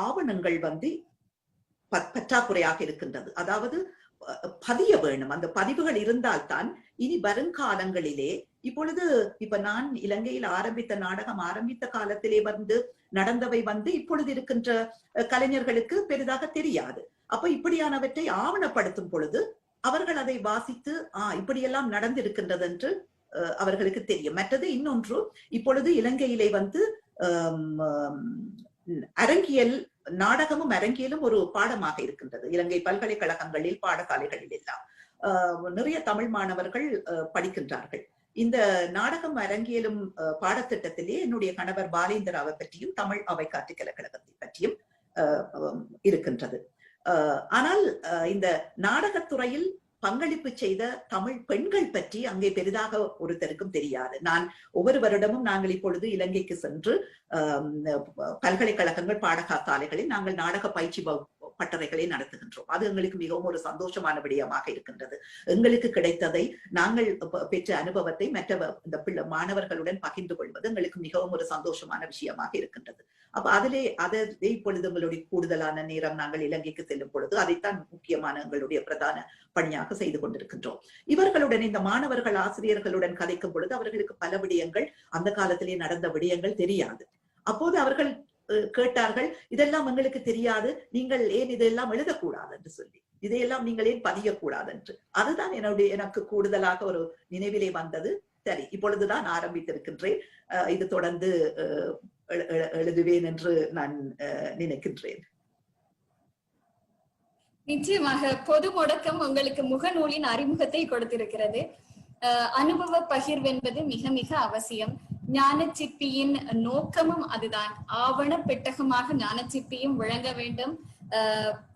Speaker 4: ஆவணங்கள் பற்றாக்குறையாக இருக்கின்றது. அதாவது பதிய வேணும். அந்த பதிவுகள் இருந்தால்தான் இனி வருங்காலங்களிலே, இப்ப நான் இலங்கையில் ஆரம்பித்த நாடகம் ஆரம்பித்த காலத்திலே நடந்தவை இப்பொழுது இருக்கின்ற கலைஞர்களுக்கு பெரிதாக தெரியாது. அப்ப இப்படியானவற்றை ஆவணப்படுத்தும் பொழுது அவர்கள் அதை வாசித்து இப்படியெல்லாம் நடந்திருக்கின்றது என்று அவர்களுக்கு தெரியும். மற்றது இன்னொன்று, இப்பொழுது இலங்கையிலே அரங்கியல், நாடகமும் அரங்கியலும் ஒரு பாடமாக இருக்கின்றது. இலங்கை பல்கலைக்கழகங்களில், பாடசாலைகளில் எல்லாம் நிறைய தமிழ் மாணவர்கள் படிக்கின்றார்கள். இந்த நாடகம் அரங்கியலும் பாடத்திட்டத்திலே என்னுடைய கணவர் பாலேந்திராவை பற்றியும் தமிழ் அவை காட்டுக்கலை கழகத்தை பற்றியும் இருக்கின்றது. ஆனால் இந்த நாடகத்துறையில் பங்களிப்பு செய்த தமிழ் பெண்கள் பற்றி அங்கே பெரிதாக ஒருத்தருக்கும் தெரியாது. நான் ஒவ்வொரு வருடமும் நாங்கள் இப்பொழுது இலங்கைக்கு சென்று பல்கலைக்கழகங்கள், பாடசாலைகளில் நாங்கள் நாடக பயிற்சி பட்டறைகளை நடத்துகின்றோம். அது எங்களுக்கு மிகவும் ஒரு சந்தோஷமான விடயமாக இருக்கின்றது. எங்களுக்கு கிடைத்ததை, நாங்கள் பெற்ற அனுபவத்தை மற்ற மாணவர்களுடன் பகிர்ந்து கொள்வது எங்களுக்கு மிகவும் ஒரு சந்தோஷமான விஷயமாக இருக்கின்றது. அப்ப அதை இப்பொழுது எங்களுடைய கூடுதலான நேரம் நாங்கள் இலங்கைக்கு செல்லும் பொழுது அதைத்தான் முக்கியமான எங்களுடைய பிரதான பணியாக செய்து கொண்டிருக்கின்றோம். இவர்களுடன், இந்த மாணவர்கள் ஆசிரியர்களுடன் கதைக்கும் பொழுது அவர்களுக்கு பல விடயங்கள், அந்த காலத்திலே நடந்த விடயங்கள் தெரியாது. அப்போது அவர்கள் கேட்டார்கள், இதெல்லாம் எங்களுக்கு தெரியாது, நீங்கள் ஏன் இதெல்லாம் எழுதக்கூடாது என்று சொல்லி, இதையெல்லாம் நீங்கள் ஏன் பதியக்கூடாது என்று. அதுதான் எனக்கு கூடுதலாக ஒரு நினைவிலே வந்தது. சரி, இப்பொழுதுதான் ஆரம்பித்திருக்கின்றேன், இது தொடர்ந்து எழுதுவேன் என்று நான் நினைக்கின்றேன்.
Speaker 3: நிச்சயமாக பொது முடக்கம் உங்களுக்கு முகநூலின் அறிமுகத்தை கொடுத்திருக்கிறது. அனுபவ பகிர்வு என்பது மிக மிக அவசியம். ஞானச்சிற்பியின் நோக்கமும் அதுதான். ஆவண பெட்டகமாக ஞானச்சிற்பியும் விளங்க வேண்டும்.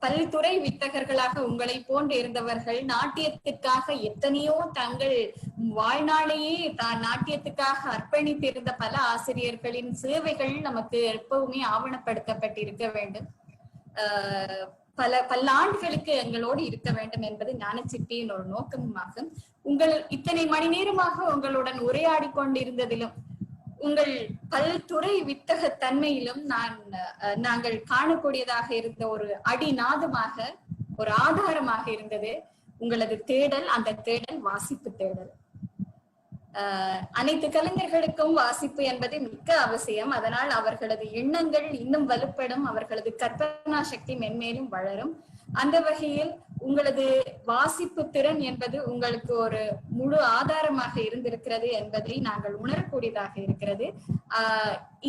Speaker 3: பல்துறை வித்தகர்களாக உங்களை போன்று இருந்தவர்கள் நாட்டியத்திற்காக எத்தனையோ தங்கள் வாழ்நாளையே நாட்டியத்துக்காக அர்ப்பணித்திருந்த பல ஆசிரியர்களின் சேவைகள் நமக்கு எப்பவுமே ஆவணப்படுத்தப்பட்டிருக்க வேண்டும். பல்லாண்டுகளுக்கு எங்களோடு இருக்க வேண்டும் என்பது ஞானச்சிற்பியின் ஒரு நோக்கமாகும். இத்தனை மணி நேரமாக உங்களுடன் உரையாடி கொண்டிருந்ததிலும் உங்கள் பல்துறை வித்தக தன்மையிலும் நாங்கள் காணக்கூடியதாக இருந்த ஒரு அடிநாதமாக, ஒரு ஆதாரமாக இருந்தது உங்களது தேடல். அந்த தேடல் வாசிப்பு தேடல். அனைத்து கலைஞர்களுக்கும் வாசிப்பு என்பது மிக்க அவசியம். அதனால் அவர்களது எண்ணங்கள் இன்னும் வலுப்படும், அவர்களது கற்பனா சக்தி மென்மேலும் வளரும். அந்த வகையில் உங்களது வாசிப்பு திறன் என்பது உங்களுக்கு ஒரு முழு ஆதாரமாக இருந்திருக்கிறது என்பதை நாங்கள் உணரக்கூடியதாக இருக்கிறது.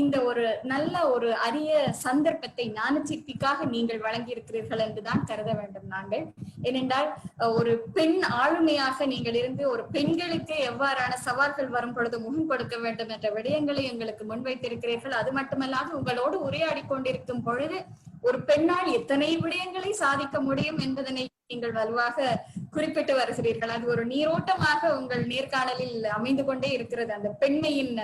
Speaker 3: இந்த ஒரு நல்ல ஒரு அரிய சந்தர்ப்பத்தை ஞானச்சிற்பிக்காக நீங்கள் வழங்கியிருக்கிறீர்கள் என்றுதான் கருத வேண்டும் நாங்கள். ஏனென்றால் ஒரு பெண் ஆளுமையாக நீங்கள் இருந்து ஒரு பெண்களுக்கு எவ்வாறான சவால்கள் வரும் பொழுது முகம் கொடுக்க வேண்டும் என்ற விடயங்களை எங்களுக்கு முன்வைத்திருக்கிறீர்கள். அது மட்டுமல்லாது உங்களோடு உரையாடி கொண்டிருக்கும் பொழுது ஒரு பெண்ணால் எத்தனை விடயங்களை சாதிக்க முடியும் என்பதனை நீங்கள் வலுவாக குறிப்பிட்டு வருகிறீர்கள். அது ஒரு நீரோட்டமாக உங்கள் நேர்காணலில் அமைந்து கொண்டே இருக்கிறது. அந்த பெண்மையின்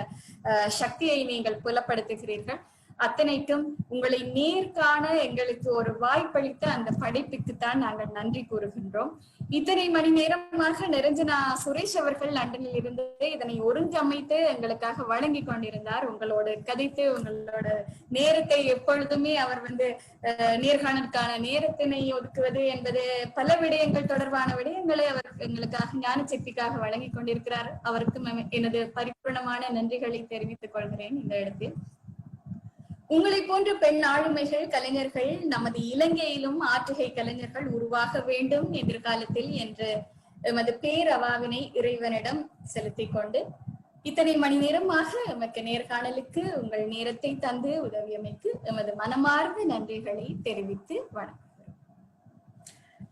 Speaker 3: சக்தியை நீங்கள் புலப்படுத்துகிறீர்கள். அத்தனைக்கும் உங்களை நேர்காண எங்களுக்கு ஒரு வாய்ப்பளித்த அந்த படைப்புக்குத்தான் நாங்கள் நன்றி கூறுகின்றோம். இத்தனை மணி நேரமாக நிரஞ்சனா சுரேஷ் அவர்கள் லண்டனில் இருந்து இதனை ஒருங்கமைத்து எங்களுக்காக வழங்கி கொண்டிருந்தார். உங்களோட கதைத்து உங்களோட நேரத்தை எப்பொழுதுமே அவர் நேர்காணலுக்கான நேரத்தினை ஒதுக்குவது என்பது பல விடயங்கள் தொடர்பான விடயங்களை அவர் எங்களுக்காக ஞான சக்திக்காக வழங்கி கொண்டிருக்கிறார். அவருக்கும் எனது பரிபூர்ணமான நன்றிகளை தெரிவித்துக் கொள்கிறேன் இந்த இடத்தில். உங்களை போன்ற பெண் ஆளுமைகள் கலைஞர்கள் நமது இலங்கையிலும் ஆற்றுகை கலைஞர்கள் உருவாக வேண்டும் எதிர்காலத்தில் என்ற எமது பேரவாவினை இறைவனிடம் செலுத்திக் கொண்டு இத்தனை மணி நேரமாக எமக்கு நேர்காணலுக்கு உங்கள் நேரத்தை தந்து உதவியமைக்கு எமது மனமார்ந்த நன்றிகளை தெரிவித்து வணங்குகிறோம்.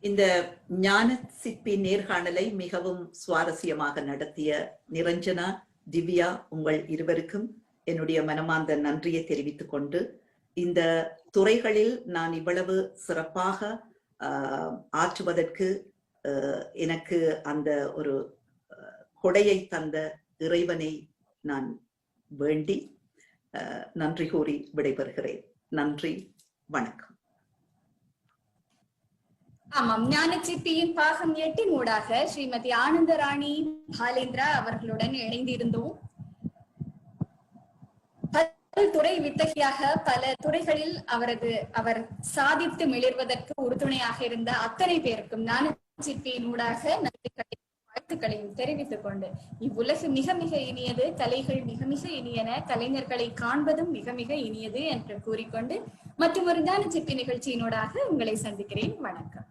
Speaker 4: இந்த ஞான சிற்பி நேர்காணலை மிகவும் சுவாரஸ்யமாக நடத்திய நிரஞ்சனா, திவ்யா உங்கள் இருவருக்கும் என்னுடைய மனமார்ந்த நன்றியை தெரிவித்துக் கொண்டு, இந்த துறைகளில் நான் இவ்வளவு சிறப்பாக ஆற்றுவதற்கு எனக்கு அந்த ஒரு கொடையை தந்த இறைவனை நான் வேண்டி நன்றி கூறி விடைபெறுகிறேன். நன்றி, வணக்கம்.
Speaker 3: ஆமாம், ஞானச்சிற்பியின் பாகம் 8 ஊடாக ஸ்ரீமதி ஆனந்தராணி பாலேந்திரா அவர்களுடன் இணைந்திருந்தோம். துறை வித்தகியாக பல துறைகளில் அவர் சாதித்து மிளிர்வதற்கு உறுதுணையாக இருந்த அத்தனை பேருக்கும் ஞானச்சிற்பியின் ஊடாக நன்றிகளையும் வாழ்த்துக்களையும் தெரிவித்துக் கொண்டு, இவ்வுலகு மிக மிக இனியது, கலைகள் மிக மிக இனியன, கலைஞர்களை காண்பதும் மிக மிக இனியது என்று கூறிக்கொண்டு மற்றும் ஒரு ஞானச்சிற்பி நிகழ்ச்சியினூடாக உங்களை சந்திக்கிறேன். வணக்கம்.